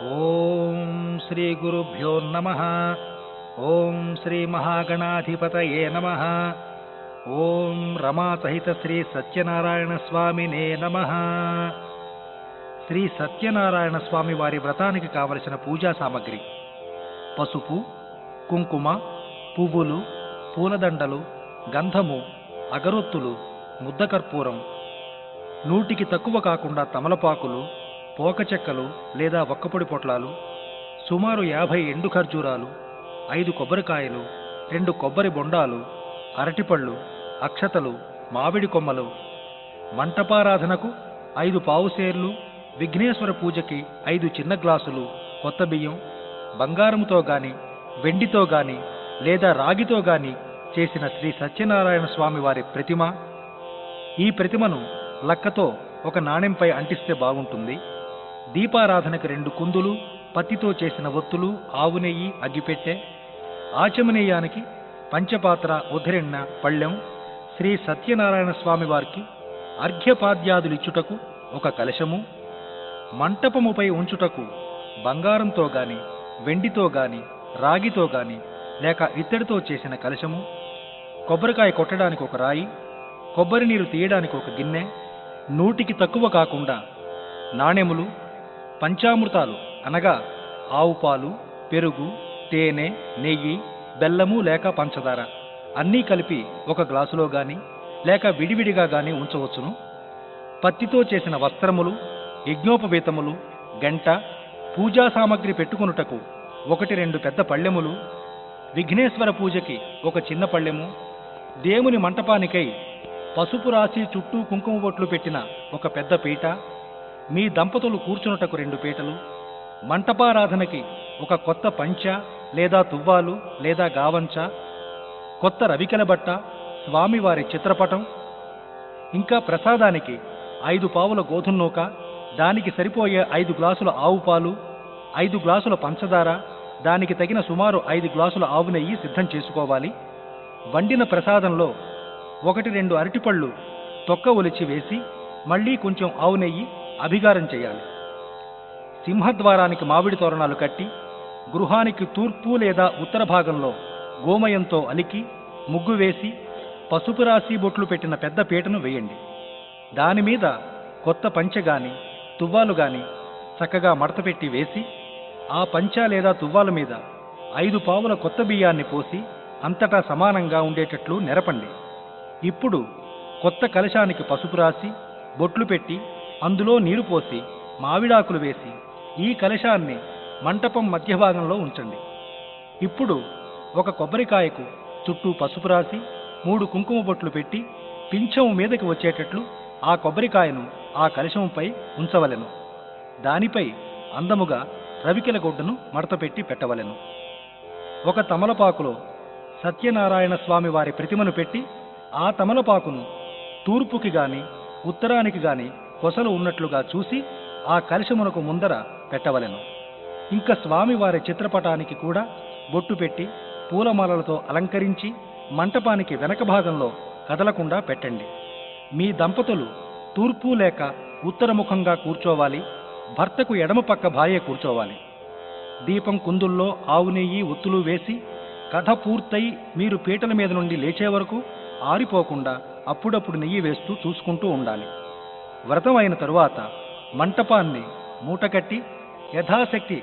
ఓం శ్రీ గురుభ్యో నమః. ఓం శ్రీ మహాగణాధిపతయే నమః. ఓం రమాసహిత శ్రీ సత్యనారాయణ స్వామినే నమః. శ్రీ సత్యనారాయణ స్వామి వారి వ్రతానికి కావలసిన పూజా సామగ్రి: పసుపు, కుంకుమ, పువ్వులు, పూలదండలు, గంధము, అగరొత్తులు, ముద్దకర్పూరం, నూటికి తక్కువ కాకుండా తమలపాకులు, పోక చెక్కలు లేదా ఒక్కపొడి పొట్లాలు, సుమారు 50 ఎండు ఖర్జూరాలు, 5 కొబ్బరికాయలు, 2 కొబ్బరి బొండాలు, అరటిపళ్ళు, అక్షతలు, మామిడి కొమ్మలు, మంటపారాధనకు 5 పావుసేర్లు, విఘ్నేశ్వర పూజకి 5 చిన్న గ్లాసులు కొత్త బియ్యం, బంగారముతో గాని వెండితో గాని లేదా రాగితో గాని చేసిన శ్రీ సత్యనారాయణ స్వామి వారి ప్రతిమ. ఈ ప్రతిమను లక్కతో ఒక నాణెంపై అంటిస్తే బాగుంటుంది. దీపారాధనకి 2 కుందులు, పత్తితో చేసిన ఒత్తులు, ఆవు నెయ్యి, అగ్గిపెట్టె, ఆచమనీయానికి పంచపాత్ర, ఉద్ధరిణ, పళ్ళెం, శ్రీ సత్యనారాయణ స్వామి వారికి అర్ఘ్యపాద్యాదులిచ్చుటకు ఒక కలశము, మంటపముపై ఉంచుటకు బంగారంతో గాని వెండితో గాని రాగితో గాని లేక ఇత్తడితో చేసిన కలశము, కొబ్బరికాయ కొట్టడానికి ఒక రాయి, కొబ్బరి నీరు తీయడానికి ఒక గిన్నె, నూటికి తక్కువ కాకుండా నాణెములు, పంచామృతాలు అనగా ఆవు పాలు, పెరుగు, తేనె, నెయ్యి, బెల్లము లేక పంచదార అన్నీ కలిపి ఒక గ్లాసులో గాని లేక విడివిడిగా గాని ఉంచవచ్చును. పత్తితో చేసిన వస్త్రములు, యజ్ఞోపవీతములు, గంట, పూజా సామగ్రి పెట్టుకొనుటకు 1-2 పెద్ద పళ్ళెములు, విఘ్నేశ్వర పూజకి ఒక చిన్న పళ్ళెము, దేవుని మంటపానికై పసుపు రాసి చుట్టూ కుంకుమ బొట్లు పెట్టిన ఒక పెద్ద పీట, మీ దంపతులు కూర్చున్నటకు 2 పీటలు, మంటపారాధనకి ఒక కొత్త పంచ లేదా తువ్వాలు లేదా గావంచ, కొత్త రవికెల బట్ట, స్వామివారి చిత్రపటం, ఇంకా ప్రసాదానికి 5 పావుల గోధుమ నూక, దానికి సరిపోయే 5 గ్లాసుల ఆవు పాలు, 5 గ్లాసుల పంచదార, దానికి తగిన సుమారు 5 గ్లాసుల ఆవు నెయ్యి సిద్ధం చేసుకోవాలి. వండిన ప్రసాదంలో 1-2 అరటిపళ్ళు తొక్క ఒలిచి వేసి మళ్లీ కొంచెం ఆవు నెయ్యి అభిగారం చేయాలి. సింహద్వారానికి మామిడి తోరణాలు కట్టి గృహానికి తూర్పు లేదా ఉత్తర భాగంలో గోమయంతో అలికి ముగ్గు వేసి పసుపు రాసి బొట్లు పెట్టిన పెద్ద పీటను వేయండి. దానిమీద కొత్త పంచె గాని తువ్వాలు గాని చక్కగా మడతపెట్టి వేసి ఆ పంచ లేదా తువ్వాల మీద 5 పావుల కొత్త బియ్యాన్ని పోసి అంతటా సమానంగా ఉండేటట్లు నెరపండి. ఇప్పుడు కొత్త కలశానికి పసుపు రాసి బొట్లు పెట్టి అందులో నీరు పోసి మామిడాకులు వేసి ఈ కలశాన్ని మంటపం మధ్య భాగంలో ఉంచండి. ఇప్పుడు ఒక కొబ్బరికాయకు చుట్టూ పసుపు రాసి 3 కుంకుమ బొట్లు పెట్టి పింఛం మీదకి వచ్చేటట్లు ఆ కొబ్బరికాయను ఆ కలశంపై ఉంచవలెను. దానిపై అందముగా రవికెల గుడ్డను మడతపెట్టి పెట్టవలెను. ఒక తమలపాకులో సత్యనారాయణ స్వామి వారి ప్రతిమను పెట్టి ఆ తమలపాకును తూర్పుకి గాని ఉత్తరానికి గాని కొసలు ఉన్నట్లుగా చూసి ఆ కలశమునకు ముందర పెట్టవలెను. ఇంకా స్వామివారి చిత్రపటానికి కూడా బొట్టు పెట్టి పూలమాలలతో అలంకరించి మంటపానికి వెనక భాగంలో కదలకుండా పెట్టండి. మీ దంపతులు తూర్పు లేక ఉత్తరముఖంగా కూర్చోవాలి. భర్తకు ఎడమ పక్క భార్య కూర్చోవాలి. దీపం కుందుల్లో ఆవు నెయ్యి ఒత్తులు వేసి కథ పూర్తయి మీరు పీటల మీద నుండి లేచే వరకు ఆరిపోకుండా అప్పుడప్పుడు నెయ్యి వేస్తూ చూసుకుంటూ ఉండాలి. వ్రతం అయిన తరువాత మంటపాన్ని మూటకట్టి యథాశక్తి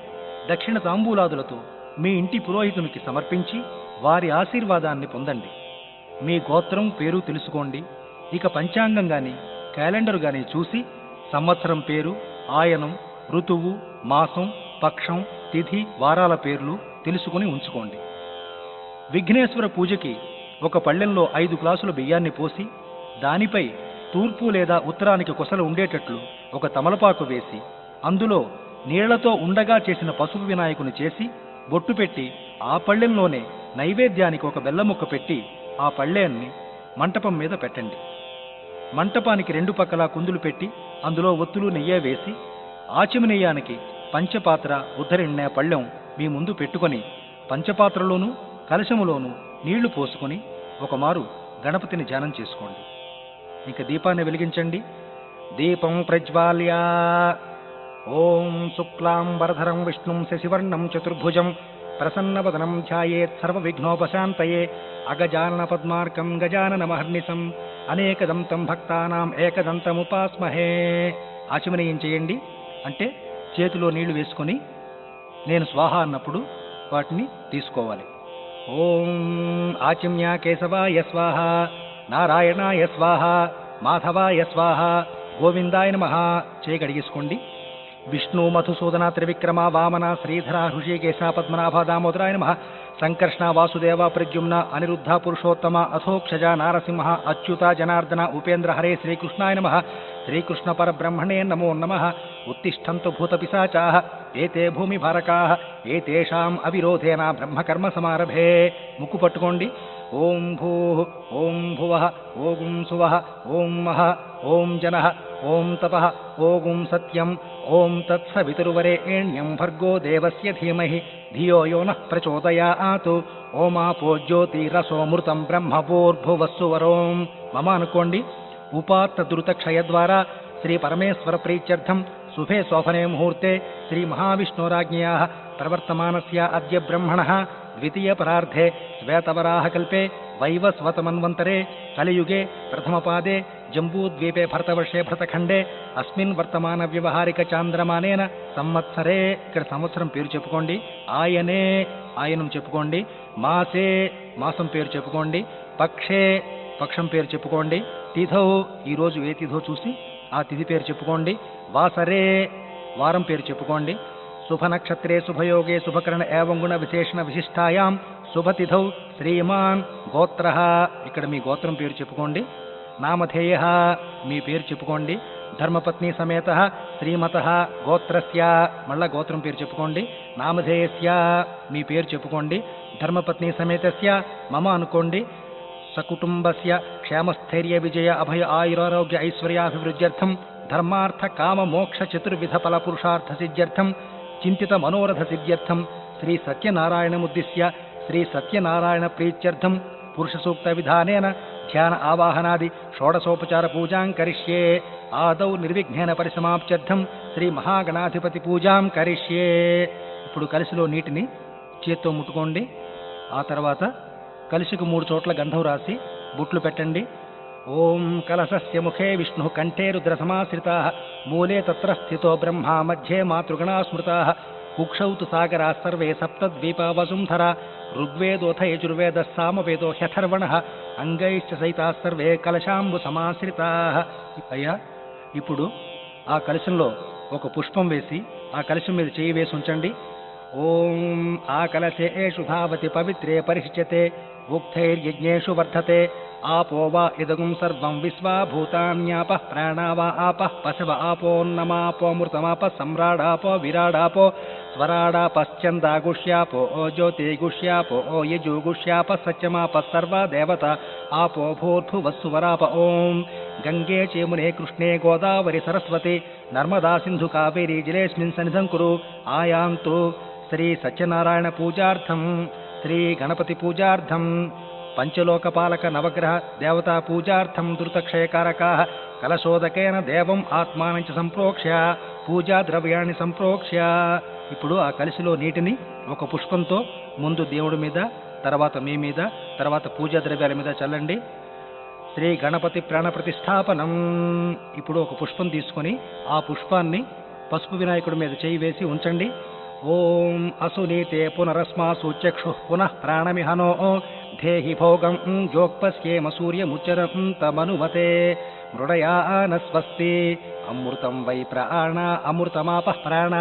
దక్షిణ తాంబూలాదులతో మీ ఇంటి పురోహితునికి సమర్పించి వారి ఆశీర్వాదాన్ని పొందండి. మీ గోత్రం పేరు తెలుసుకోండి. ఇక పంచాంగం గాని క్యాలెండర్ గాని చూసి సంవత్సరం పేరు, ఆయనం, ఋతువు, మాసం, పక్షం, తిథి, వారాల పేర్లు తెలుసుకుని ఉంచుకోండి. విఘ్నేశ్వర పూజకి ఒక పళ్ళెంలో 5 గ్లాసుల బియ్యాన్ని పోసి దానిపై తూర్పు లేదా ఉత్తరానికి కొసలు ఉండేటట్లు ఒక తమలపాకు వేసి అందులో నీళ్లతో ఉండగా చేసిన పసుపు వినాయకుని చేసి బొట్టు పెట్టి ఆ పళ్ళెంలోనే నైవేద్యానికి ఒక బెల్లం ముక్క పెట్టి ఆ పళ్ళెన్ని మంటపం మీద పెట్టండి. మంటపానికి 2 పక్కలా కుందులు పెట్టి అందులో ఒత్తులు నెయ్యి వేసి ఆచమనీయానికి పంచపాత్ర, ఉద్ధరిణ్య, పళ్ళెం మీ ముందు పెట్టుకొని పంచపాత్రలోనూ కలశములోనూ నీళ్లు పోసుకొని ఒకమారు గణపతిని ధ్యానం చేసుకోండి. ఇక దీపాన్ని వెలిగించండి. దీపం ప్రజ్వాల్య ఓం శుక్లాంబరధరం విష్ణుం శశివర్ణం చతుర్భుజం ప్రసన్నవదనం ధ్యాయేత్ సర్వవిఘ్నోపశాంతయే అగజానన పద్మార్కం గజాననమహర్నిశం అనేకదంతం భక్తానాం ఏకదంతముపాస్మహే. ఆచమనీయం చేయండి. అంటే చేతిలో నీళ్లు వేసుకొని నేను స్వాహ అన్నప్పుడు వాటిని తీసుకోవాలి. ఓం ఆచమ్య కేశవాయ స్వాహ, నారాయణాయ స్వాహ, మాధవాయ స్వాహ, గోవిందాయ నమః చేయగడిగేసుకోండి. విష్ణు మధుసూదన త్రివిక్రమ వామన శ్రీధర హృషికేశ పద్మనాభ దామోదరాయ నమః. సంకర్షణ వాసుదేవ ప్రద్యుమ్న అనిరుద్ధ పురుషోత్తమ అథోక్షజ నారసింహ అచ్యుత జనార్దన ఉపేంద్ర హరే శ్రీకృష్ణాయ నమః. శ్రీకృష్ణ పరబ్రహ్మణే నమో నమః. ఉత్తిష్టంతు భూతపిశాచాః ఏతే భూమిభారకాః ఏతేషాం అవిరోధేన బ్రహ్మకర్మ సమారభే. ముక్కు పట్టుకోండి. ఓం భూః ఓం భువః ఓం సువః ఓం మహః ఓం జనః ఓం తపః ఓం సత్యం ఓం తత్సవితుర్వరేణ్యం భర్గో దేవస్య ధీమహి ధియో యో నః ప్రచోదయాత్. ఓమాపో జ్యోతిరసోమృతం బ్రహ్మభూర్భువస్సువరోం. మమ అనుకోండి. ఉపాత్త ధృత క్షయ ద్వారా శ్రీ పరమేశ్వర ప్రీత్యర్థం శుభే శోభనే ముహూర్తే శ్రీ మహావిష్ణోరాజ్ఞయాః ప్రవర్తమానస్య అద్య బ్రహ్మణః ద్వితీయ పరార్ధే శ్వేతవరాహకల్పే వైవస్వతమన్వంతరే కలియుగే ప్రథమపాదే జంబూద్వీపే భరతవర్షే భరతఖండే అస్మిన్ వర్తమాన వ్యవహారిక చాంద్రమానేన సంవత్సరే. ఇక్కడ సంవత్సరం పేరు చెప్పుకోండి. ఆయనే ఆయనం చెప్పుకోండి. మాసే మాసం పేరు చెప్పుకోండి. పక్షే పక్షం పేరు చెప్పుకోండి. తిథౌ ఈరోజు ఏ తిథో చూసి ఆ తిథి పేరు చెప్పుకోండి. వాసరే వారం పేరు చెప్పుకోండి. శుభ నక్షత్రే శుభయోగే శుభకరణ ఏవం గుణ విశేషణ విశిష్టాయాం శుభతిథౌ శ్రీమాన్ గోత్ర. ఇక్కడ మీ గోత్రం పేరు చెప్పుకోండి. నామధేయ మీ పేరు చెప్పుకోండి. ధర్మపత్ని సమేత శ్రీమత గోత్రస్య మళ్ళా గోత్రం పేరు చెప్పుకోండి. నామధేయస్య మీ పేరు చెప్పుకోండి. ధర్మపత్ని సమేతస్య మమ అనుకోండి. సకుటుంబస్య క్షేమస్థైర్య విజయ అభయ ఆయురారోగ్య ఐశ్వర్యాభివృద్ధ్యర్థం ధర్మార్థ కామ మోక్ష చతుర్విధ ఫల పురుషార్థ సిద్ధ్యర్థం చింతిత మనోరథ సిద్ధ్యర్థం శ్రీ సత్యనారాయణముద్దిశ్య శ్రీ సత్యనారాయణ ప్రీత్యర్థం పురుష సూక్త విధానేన ధ్యాన ఆవాహనాది షోడశోపచార పూజాం కరిష్యే. ఆదౌ నిర్విఘ్నేన పరిసమాప్త్యర్థం శ్రీ మహాగణాధిపతి పూజాం కరిష్యే. ఇప్పుడు కలశలో నీటిని చేత్తో ముట్టుకోండి. ఆ తర్వాత కలశకు 3 చోట్ల గంధం రాసి బుట్లు పెట్టండి. ఓం కలశస్య ముఖే విష్ణు కంఠే రుద్ర సమాశ్రితాః మూలే తత్ర స్థితో బ్రహ్మ మధ్యే మాతృగణా స్మృతాః కుక్షౌ తు సాగరా సర్వే సప్తద్వీపా వసుంధరా ఋగ్వేదోథ యజుర్వేద సామవేదో హ్యథర్వణః అంగైశ్చ సైతాః సర్వే కలశాంబు సమాశ్రితాః. అయ్యా, ఇప్పుడు ఆ కలశంలో ఒక పుష్పం వేసి ఆ కలశం మీద చేయి వేసి ఉంచండి. ఓం ఆ కలశేషు ధావతి పవిత్రే పరిష్యతే ఉక్తైర్యజ్ఞేషు వర్ధతే ఆపో వా ఇదగుం సర్వం విశ్వా భూతాన్యాపః ప్రాణావా ఆపః పశవ ఆపోన్నమాపోమృతమాప సమ్రాడాపో విరాడాపో స్వరాడాపశ్చందాగుష్యాపో జ్యోతిగుష్యాపో యజుగుష్యాప సత్యమాప సర్వా దేవత ఆపో భూర్భువస్సువరాప. ఓం గంగే చేమునే కృష్ణే గోదావరి సరస్వతి నర్మదా సింధు కావేరీ జలేస్మిన్ సన్నిధం కురు. ఆయాంతు శ్రీ సత్యనారాయణ పూజార్థం శ్రీ గణపతి పూజార్థం పంచలోకపాలక నవగ్రహ దేవతా పూజార్థం ధృతక్షయకారకాః కలశోదకేన దేవం ఆత్మానం చ సంప్రోక్ష్య పూజా ద్రవ్యాన్ని సంప్రోక్ష్య. ఇప్పుడు ఆ కలశలో నీటిని ఒక పుష్పంతో ముందు దేవుడి మీద, తర్వాత మీ మీద, తర్వాత పూజా ద్రవ్యాల మీద చల్లండి. శ్రీ గణపతి ప్రాణ ప్రతిష్టాపనం. ఇప్పుడు ఒక పుష్పం తీసుకొని ఆ పుష్పాన్ని పసుపు వినాయకుడి మీద చేయి వేసి ఉంచండి. ఓం అసునీతే పునరస్మాసు చక్షు పునః ప్రాణమిహనో ధేహి భోగం జోక్పస్యేమ సూర్యముచ్చరం తమనుమతే మృడయాన స్వస్తి అమృతం వై ప్రాణ అమృతమాపః ప్రాణ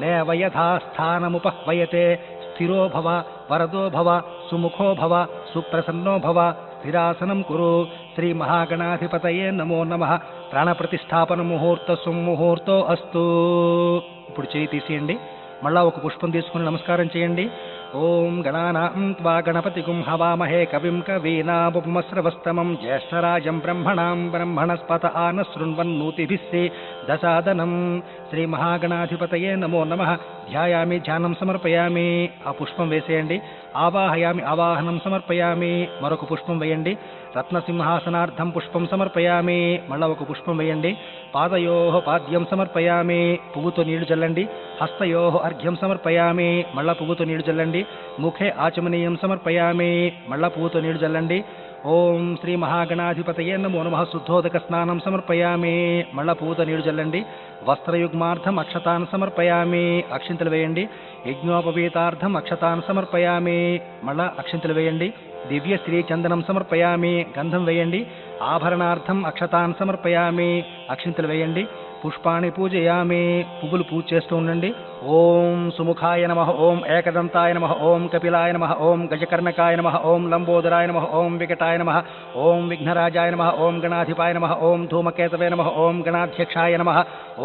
నేవ యథాస్థానముపహ్వయతే. స్థిరో భవ వరదో భవ సుముఖో భవ సుప్రసన్నో భవ స్థిరాసనం కురు. శ్రీ మహాగణాధిపతయే నమో నమః. ప్రాణప్రతిష్టాపన ముహూర్త సుముహూర్తో అస్తు. ఇప్పుడు చేయి తీసేయండి. మళ్ళా ఒక పుష్పం తీసుకుని నమస్కారం చేయండి. ఓం గణానాం త్వా గణపతిగుం హవామహే కవిం కవీనాముపమస్రవస్తమం జ్యేష్ఠరాజం బ్రహ్మణాం బ్రహ్మణస్పత ఆనశృణ్వన్నూతిభిస్సే దశాదనం. శ్రీ మహాగణాధిపతయే నమో నమః. ధ్యాయామి ధ్యానం సమర్పయామి. ఆ పుష్పం వేసేయండి. ఆవాహయామి ఆవాహనం సమర్పయామి. మరొక పుష్పం వేయండి. రత్నసింహాసనార్థం పుష్పం సమర్పయామి. మళ్ళా ఒక పుష్పం వేయండి. పాదయో పాద్యం సమర్పయామి. పువ్వుతో నీళ్లు చల్లండి. హస్తయో అర్ఘ్యం సమర్పయామి. మళ్ళా పువ్వుతో నీళ్లు చల్లండి. ముఖే ఆచమనీయం సమర్పయామి. మళ్ళా పువ్వుతో నీళ్లు చల్లండి. ఓం శ్రీ మహాగణాధిపతయే నమో నమః. శుద్ధోదక స్నానం సమర్పయామి. మళ్ళా పువ్వుతో నీళ్లు చల్లండి. వస్త్రయుగ్మార్థం అక్షతాన్ సమర్పయామి. అక్షింతలు వేయండి. యజ్ఞోపవీతార్థం అక్షతాన్ సమర్పయామి. మళ్ళా అక్షింతలు వేయండి. దివ్య శ్రీ చందనం సమర్పయామి. గంధం వేయండి. ఆభరణార్థం అక్షతాన్ సమర్పయామి. అక్షింతలు వేయండి. పుష్పాణి పూజయామి. పువ్వులు పూజ చేస్తూ ఉండండి. ఓం సుముఖాయ నమః. ఓం ఏకదంతాయ నమః. ఓం కపిలాయ నమః. ఓం గజకర్ణకాయ నమః. ఓం లంబోదరాయ నమః. ఓం వికటాయ నమః. ఓం విఘ్నరాజాయ నమః. ఓం గణాధిపాయ నమః. ఓం ధూమకేతవే నమః. ఓం గణాధ్యక్షాయ నమః.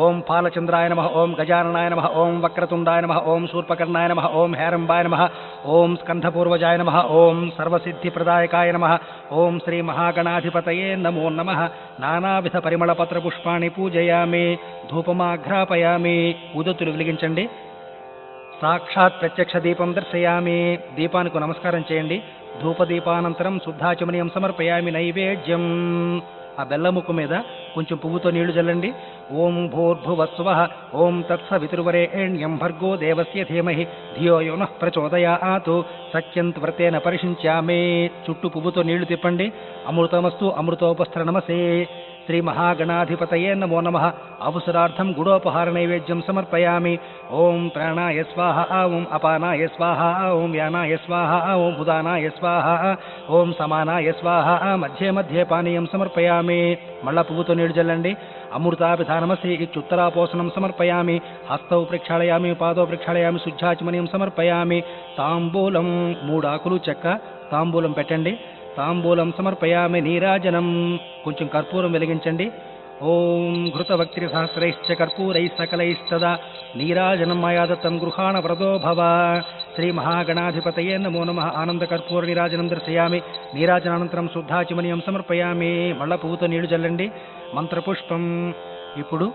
ఓం పాలచంద్రాయ నమః. ఓం గజాననాయ నమః. ఓం వక్రతుండాయ నమః. ఓం శూర్పకర్ణాయ నమః. ఓం హేరంబాయ నమః. ఓం స్కంధపూర్వజాయ నమః. ఓం సర్వసిద్ధిప్రదాయకాయ నమః. ఓం శ్రీ మహాగణాధిపతయే నమో నమః. నానావిధ పరిమళపత్ర పుష్పాణి పూజయామి. ధూపమాఘ్రాపయామి. ఉదొత్తులు వెలిగించండి. సాక్షాత్ ప్రత్యక్ష దీపం దర్శయామి. దీపానికి నమస్కారం చేయండి. ధూపదీపానంతరం శుద్ధాచమనీయం సమర్పయామి. నైవేద్యం. ఆ బెల్లముక్కు మీద కొంచెం పువ్వుతో నీళ్లు చల్లండి. ఓం భూర్భువస్సువః. ఓం తత్సవితుర్వరేణ్యం భర్గో దేవస్య ధీమహి ధియో యో నః ప్రచోదయాత్. సత్యం త్వర్తేన పరిషించామి. చుట్టూ పువ్వుతో నీళ్లు తిప్పండి. అమృతమస్తు అమృతోపస్త్ర నమసే. శ్రీ మహాగణాధిపతయే నమో నమః. అవసరార్థం గుడోపహార నైవేద్యం సమర్పయామి. ఓం ప్రాణాయ స్వాహ. ఓం అపానాయ స్వాహ. ఓం వ్యానాయ స్వాహ. ఓం ఉదానాయ స్వాహ. ఓం సమానాయ స్వాహ. మధ్యే మధ్యే పానీయం సమర్పయామి. మళ్ళా పువ్వుతో నీళ్లు చల్లండి. అమృతాభిధానమసి ఇత్యుత్తరాపోసనం సమర్పయామి. హస్తౌ ప్రక్షాళయామి. పాదౌ ప్రక్షాళయామి. శుద్ధాచమనీయం సమర్పయామి. తాంబూలం 3 ఆకులు చెక్క తాంబూలం పెట్టండి. తాంబూలం సమర్పయామి. నీరాజనం. కొంచెం కర్పూరం వెలిగించండి. ఓం ఘృతవక్త్రి సహస్రైశ్చ కర్పూరైః సకలైస్తదా నీరాజనం మయా దత్తం గృహాణ వ్రతో భవ. శ్రీ మహాగణాధిపతయే నమో నమః. ఆనంద కర్పూర నీరాజనం దర్శయామి. నీరాజనానంతరం శుద్ధాచమనీయం సమర్పయామి. మళ్ళా పువ్వుతో నీళ్లు చల్లండి. మంత్రపుష్పం. ఇప్పుడు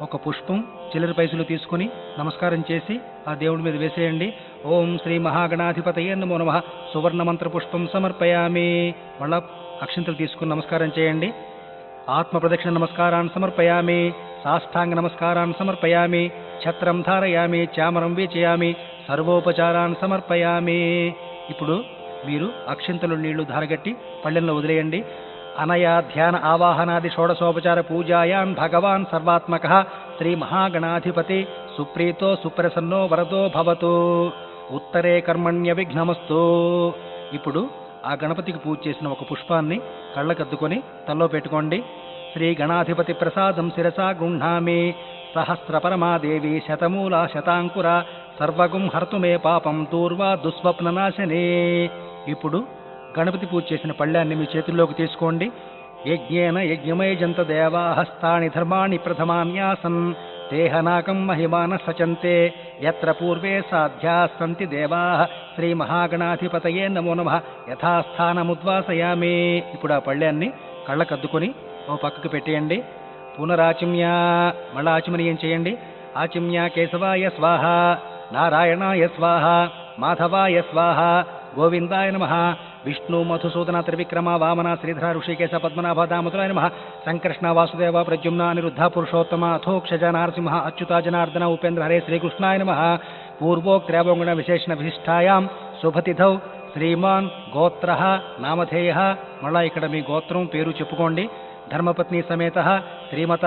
ఒక పుష్పం చిల్లర పైసలు తీసుకుని నమస్కారం చేసి ఆ దేవుడి మీద వేసేయండి. ఓం శ్రీ మహాగణాధిపతయే నమో నమః. సువర్ణ మంత్ర పుష్పం సమర్పయామి. మళ్ళా అక్షింతలు తీసుకుని నమస్కారం చేయండి. ఆత్మ ప్రదక్షిణ నమస్కారాన్ని సమర్పయామి. సాష్టాంగ నమస్కారాన్ని సమర్పయామి. ఛత్రం ధారయామి. చామరం వీచయామి. సర్వోపచారాన్ని సమర్పయామి. ఇప్పుడు మీరు అక్షింతలు నీళ్లు ధారగట్టి పళ్ళెంలో వదిలేయండి. అనయా ధ్యాన ఆవాహనాది షోడశోపచార పూజాయాన్ భగవాన్ సర్వాత్మకః శ్రీ మహాగణాధిపతి సుప్రీతో సుప్రసన్నో వరదో భవతు. ఉత్తరే కర్మణ్య విఘ్నమస్తు. ఇప్పుడు ఆ గణపతికి పూజ చేసిన ఒక పుష్పాన్ని కళ్ళకద్దుకొని తల్లో పెట్టుకోండి. శ్రీ గణాధిపతి ప్రసాదం శిరసా గృహ్ణామి. సహస్ర పరమాదేవి శతమూల శతాంకుర సర్వగుం హర్తుమే పాపం దూర్వా దుస్వప్ననాశనే. ఇప్పుడు గణపతి పూజ చేసిన పళ్ళాన్ని మీ చేతుల్లోకి తీసుకోండి. యజ్ఞేన యజ్ఞమయజంత దేవా హస్తాని ధర్మాణి ప్రథమాన్యాసన్ దేహనాకం మహిమాన సచంతే యత్ర పూర్వే సాధ్యా సంతి దేవా. శ్రీ మహాగణాధిపతయే నమో నమః. యథాస్థానముద్వాసయామి. ఇప్పుడు ఆ పళ్ళాన్ని కళ్ళకద్దుకొని ఓ పక్కకు పెట్టేయండి. పునరాచిమ్య. మళ్ళా ఆచమనీయం చేయండి. ఆచిమ్య కేశవాయ స్వాహ. నారాయణాయ స్వాహ. మాధవాయ స్వాహ. గోవిందాయ నమః. విష్ణు మధుసూదన త్రివిక్రమ వామన శ్రీధర ఋషికేశ పద్మనాభ దామోదరాయ నమః. సంకృష్ణ వాసుదేవ ప్రద్యుమ్న అనిరుద్ధ పురుషోత్తమ అథోక్షజ నారసింహ అచ్యుత జనార్దన ఉపేంద్ర హరే శ్రీకృష్ణాయ నమః. పూర్వోక్త్రేవగుణ విశేషణ విశిష్టాయాం శుభతిథౌ శ్రీమాన్ గోత్ర నామధేయ. మళ్ళా ఇక్కడ మీ గోత్రం పేరు చెప్పుకోండి. ధర్మపత్ని సమేత శ్రీమత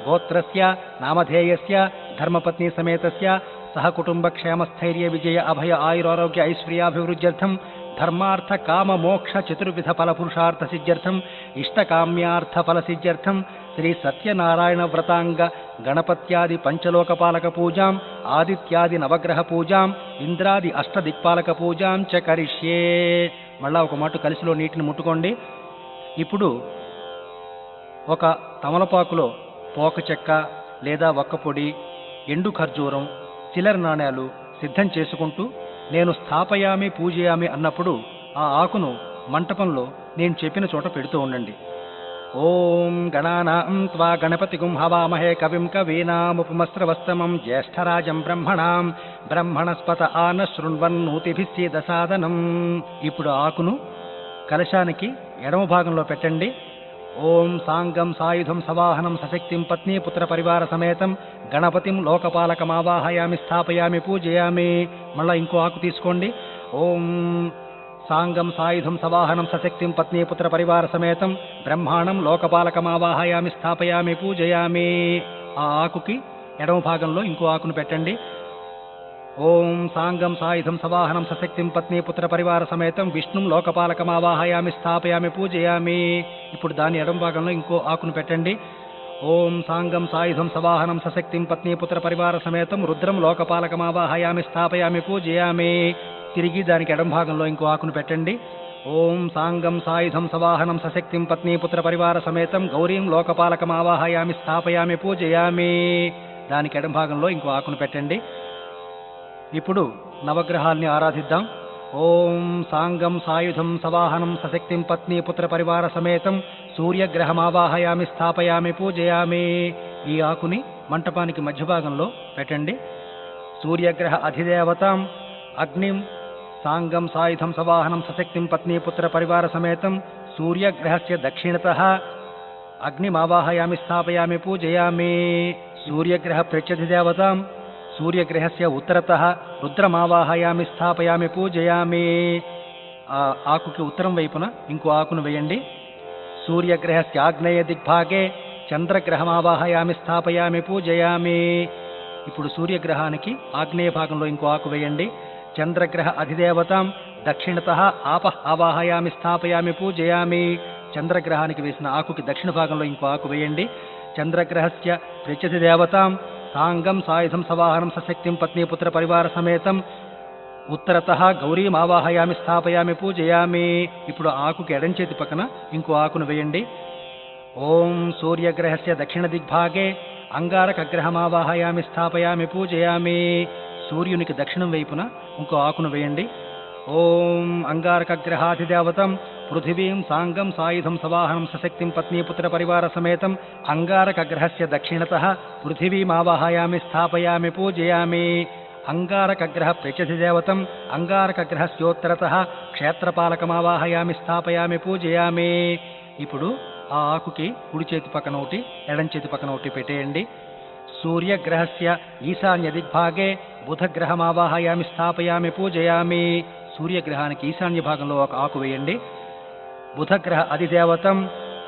గోత్రస్య నామధేయస్య ధర్మపత్ని సమేతస్య సహ కుటుంబ క్షేమస్థైర్య విజయ అభయ ఆయురారోగ్య ఐశ్వర్యాభివృద్ధ్యర్థం ధర్మార్థ కామ మోక్ష చతుర్విధ ఫల పురుషార్థ సిద్ధ్యర్థం ఇష్టకామ్యార్థ ఫల సిద్ధ్యర్థం శ్రీ సత్యనారాయణ వ్రతాంగ గణపత్యాది పంచలోకపాలక పూజాం ఆదిత్యాది నవగ్రహ పూజాం ఇంద్రాది అష్టదిక్పాలక పూజాం చ కరిష్యే. మళ్ళా ఒక మాట కలిసిలో నీటిని ముట్టుకోండి. ఇప్పుడు ఒక తమలపాకులో పోక చెక్క లేదా ఒక్కపొడి ఎండు ఖర్జూరం చిల్లర నాణ్యాలు సిద్ధం చేసుకుంటూ నేను స్థాపయామి పూజయామి అన్నప్పుడు ఆ ఆకును మంటపంలో నేను చెప్పిన చోట పెడుతూ ఉండండి. ఓం గణానాం త్వా గణపతిగుం హవామహే కవిం కవీనాముపమస్రవస్తమం జ్యేష్ఠరాజం బ్రహ్మణాం బ్రహ్మణస్పత ఆన శృణ్వన్నూతిభిస్సీదసాదనం. ఇప్పుడు ఆకును కలశానికి ఎడమ భాగంలో పెట్టండి. ఓం సాంగం సాయుధం సవాహనం సశక్తిం పత్ని పుత్ర పరివార సమేతం గణపతిం లోకపాలకమావాహయామి స్థాపయామి పూజయామి. మళ్ళా ఇంకో ఆకు తీసుకోండి. ఓం సాంగం సాయుధం సవాహనం సశక్తిం పత్ని పుత్ర పరివార సమేతం బ్రహ్మాండం లోకపాలకమావాహయామి స్థాపయామి పూజయామి. ఆ ఆకుకి ఎడమ భాగంలో ఇంకో ఆకును పెట్టండి. ఓం సాంగం సాయుధం సవాహనం సశక్తిం పత్ని పుత్ర పరివార సమేతం విష్ణుం లోకపాలకమావాహయామి స్థాపయామి పూజయామి. ఇప్పుడు దాని ఎడమ భాగంలో ఇంకో ఆకును పెట్టండి. ఓం సాంగం సాయుధం సవాహనం సశక్తిం పత్ని పుత్ర పరివార సమేతం రుద్రం లోకపాలకమావాహయామి స్థాపయామి పూజయామి. తిరిగి దానికి ఎడమ భాగంలో ఇంకో ఆకును పెట్టండి. ఓం సాంగం సాయుధం సవాహనం సశక్తిం పత్ని పుత్ర పరివార సమేతం గౌరీం లోకపాలకమావాహయామి స్థాపయామి పూజయామి. దానికి ఎడమ భాగంలో ఇంకో ఆకును పెట్టండి. ఇప్పుడు నవగ్రహాల్ని ఆరాధిద్దాం. ఓం సాంగం సాయుధం సవాహనం సశక్తిం పత్ని పుత్ర పరివార సమేతం సూర్యగ్రహమావాహయామి స్థాపయామి పూజయామి. ఈ ఆకుని మంటపానికి మధ్య భాగంలో పెట్టండి. సూర్యగ్రహ అధిదేవతాం అగ్నిం సాంగం సాయుధం సవాహనం సశక్తిం పత్ని పుత్ర పరివార సమేతం సూర్యగ్రహస్య దక్షిణతః అగ్నిమావాహయామి స్థాపయామి పూజయామి. సూర్యగ్రహ ప్రత్యధిదేవతాం సూర్యగ్రహస్య ఉత్తరతః రుద్రమావాహయామి స్థాపయామి పూజయామి. ఆ ఆకుకి ఉత్తరం వైపున ఇంకో ఆకును వేయండి. సూర్యగ్రహస్య ఆగ్నేయ దిగ్భాగే చంద్రగ్రహమావాహయామి స్థాపయామి పూజయామి. ఇప్పుడు సూర్యగ్రహానికి ఆగ్నేయ భాగంలో ఇంకో ఆకు వేయండి. చంద్రగ్రహ అధిదేవతాం దక్షిణతః ఆపః ఆవాహయామి స్థాపయామి పూజయామి. చంద్రగ్రహానికి వేసిన ఆకుకి దక్షిణ భాగంలో ఇంకో ఆకు వేయండి. చంద్రగ్రహస్య ప్రత్యధిదేవతాం సాంగం సాయుధం సవాహనం సశక్తిం పత్ని పుత్ర పరివార సమేతం ఉత్తరతః గౌరీం ఆవాహయామి స్థాపయామి పూజయామి. ఇప్పుడు ఆకుకి ఎడం చేతి పక్కన ఇంకో ఆకును వేయండి. ఓం సూర్యగ్రహస్య దక్షిణ దిగ్భాగే అంగారకగ్రహమావాహయామి స్థాపయామి పూజయామి. సూర్యునికి దక్షిణం వైపున ఇంకో ఆకును వేయండి. ఓం అంగారకగ్రహాధిదేవతం పృథివీం సాంగం సాయుధం సవాహనం సశక్తిం పత్ని పుత్ర పరివార సమేతం అంగారకగ్రహస్య దక్షిణతః పృథివీమావాహయామి స్థాపయామి పూజయామి. అంగారకగ్రహ ప్రత్యధిదేవతం అంగారకగ్రహస్యోత్తరతః క్షేత్రపాలకమావాహయామి స్థాపయామి పూజయామి. ఇప్పుడు ఆ ఆకుకి కుడి చేతి పక్కన ఒకటి ఎడం చేతి పక్కన ఒకటి పెట్టేయండి. సూర్యగ్రహస్య ఈశాన్య దిగ్భాగే బుధగ్రహమావాహయామి స్థాపయామి పూజయామి. సూర్యగ్రహానికి ఈశాన్య భాగంలో ఒక ఆకు వేయండి. బుధగ్రహ అధిదేవతం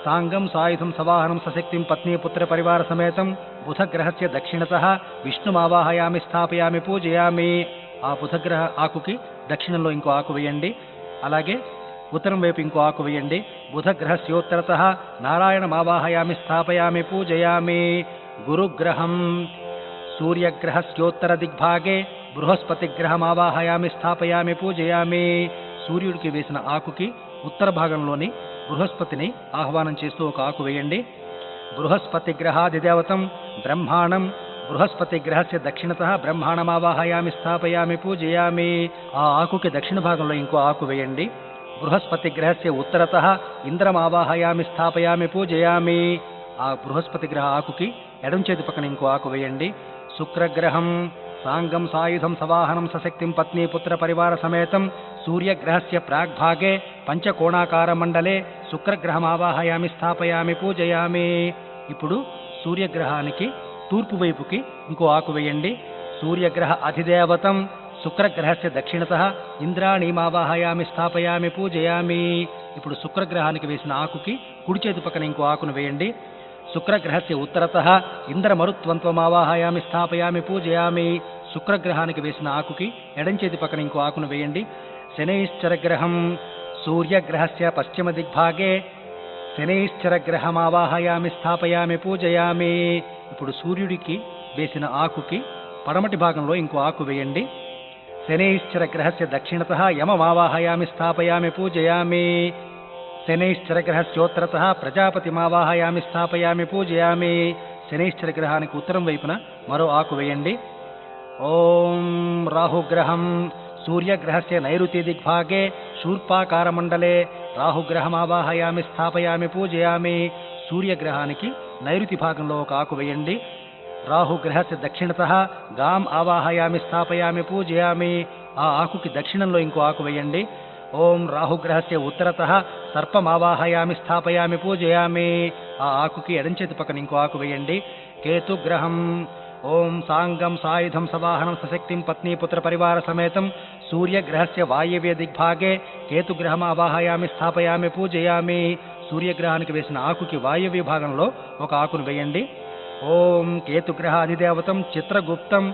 సాంగం సాయుధం సవాహనం సశక్తిం పత్ని పుత్ర పరివార సమేతం బుధగ్రహస్య దక్షిణతః విష్ణుమావాహయామి స్థాపయామి పూజయామి. ఆ బుధగ్రహ ఆకుకి దక్షిణంలో ఇంకో ఆకు వేయండి. అలాగే ఉత్తరం వైపు ఇంకో ఆకు వేయండి. బుధగ్రహస్యోత్తరతః నారాయణమావాహయామి స్థాపయామి పూజయామి. గురుగ్రహం సూర్యగ్రహస్యోత్తర దిగ్భాగే బృహస్పతిగ్రహమావాహయామి స్థాపయామి పూజయామి. సూర్యుడికి వేసిన ఆకుకి ఉత్తర భాగంలోని బృహస్పతిని ఆహ్వానం చేస్తూ ఒక ఆకు వేయండి. బృహస్పతిగ్రహాధిదేవతం బ్రహ్మాణం బృహస్పతిగ్రహస్య దక్షిణతః బ్రహ్మాణమావాహయామి స్థాపయామి పూజయామి. ఆ ఆకుకి దక్షిణ భాగంలో ఇంకో ఆకు వేయండి. బృహస్పతిగ్రహస్య ఉత్తరతః ఇంద్రమావాహయామి స్థాపయామి పూజయామి. ఆ బృహస్పతి గ్రహ ఆకుకి ఎడం చేతి పక్కన ఇంకో ఆకు వేయండి. శుక్రగ్రహం సాంగం సాయుధం సవాహనం సశక్తిం పత్ని పుత్ర పరివార సమేతం సూర్యగ్రహస్య ప్రాగ్భాగే పంచకోణాకార మండలే శుక్రగ్రహమావాహయామి స్థాపయామి పూజయామి. ఇప్పుడు సూర్యగ్రహానికి తూర్పు వైపుకి ఇంకో ఆకు వేయండి. సూర్యగ్రహ అధిదేవతం శుక్రగ్రహస్య దక్షిణతః ఇంద్రాణీమావాహయామి స్థాపయామి పూజయామి. ఇప్పుడు శుక్రగ్రహానికి వేసిన ఆకుకి కుడి చేతి పక్కన ఇంకో ఆకును వేయండి. శుక్రగ్రహస్య ఉత్తరతః ఇంద్రమరుత్వంత్వమావాహయామి స్థాపయామి పూజయామి. శుక్రగ్రహానికి వేసిన ఆకుకి ఎడం చేతి పక్కన ఇంకో ఆకును వేయండి. శనైశ్చరగ్రహం సూర్యగ్రహస్య పశ్చిమ దిగ్భాగే శనైశ్చరగ్రహమావాహయామి స్థాపయామి పూజయామి. ఇప్పుడు సూర్యుడికి వేసిన ఆకుకి పడమటి భాగంలో ఇంకో ఆకు వేయండి. శనైశ్చరగ్రహస్య దక్షిణతః యమమావాహయామి స్థాపయామి పూజయామి. శనైశ్చరగ్రహస్యోత్తరతః ప్రజాపతిమావాహయామి స్థాపయామి పూజయామి. శనైశ్చరగ్రహానికి ఉత్తరం వైపున మరో ఆకు వేయండి. ఓం రాహుగ్రహం సూర్యగ్రహస్య నైరుతి దిగ్భాగే శూర్పాకారమండలే రాహుగ్రహమావాహయామి స్థాపయామి పూజయామి. సూర్యగ్రహానికి నైరుతి భాగంలో ఒక ఆకు వేయండి. రాహుగ్రహస్య దక్షిణతః గాం ఆవాహయామి స్థాపయామి పూజయామి. ఆ ఆకుకి దక్షిణంలో ఇంకో ఆకు వేయండి. ఓం రాహుగ్రహస్య ఉత్తరతః సర్పమావాహయామి స్థాపయామి పూజయామి. ఆ ఆకుకి ఎడం చేతి పక్కన ఇంకో ఆకు వేయండి. కేతుగ్రహం ఓం సాంగం సాయుధం సవాహనం సశక్తిం పత్నీపుత్ర పరివార సమేతం సూర్యగ్రహస్య వాయవ్య దిగ్భాగే కేతుగ్రహం ఆవాహయామి స్థాపయామి పూజయామి. సూర్యగ్రహానికి వేసిన ఆకుకి వాయవ్య భాగంలో ఒక ఆకును వేయండి. ఓం కేతుగ్రహ అధిదేవతం చిత్రగుప్తం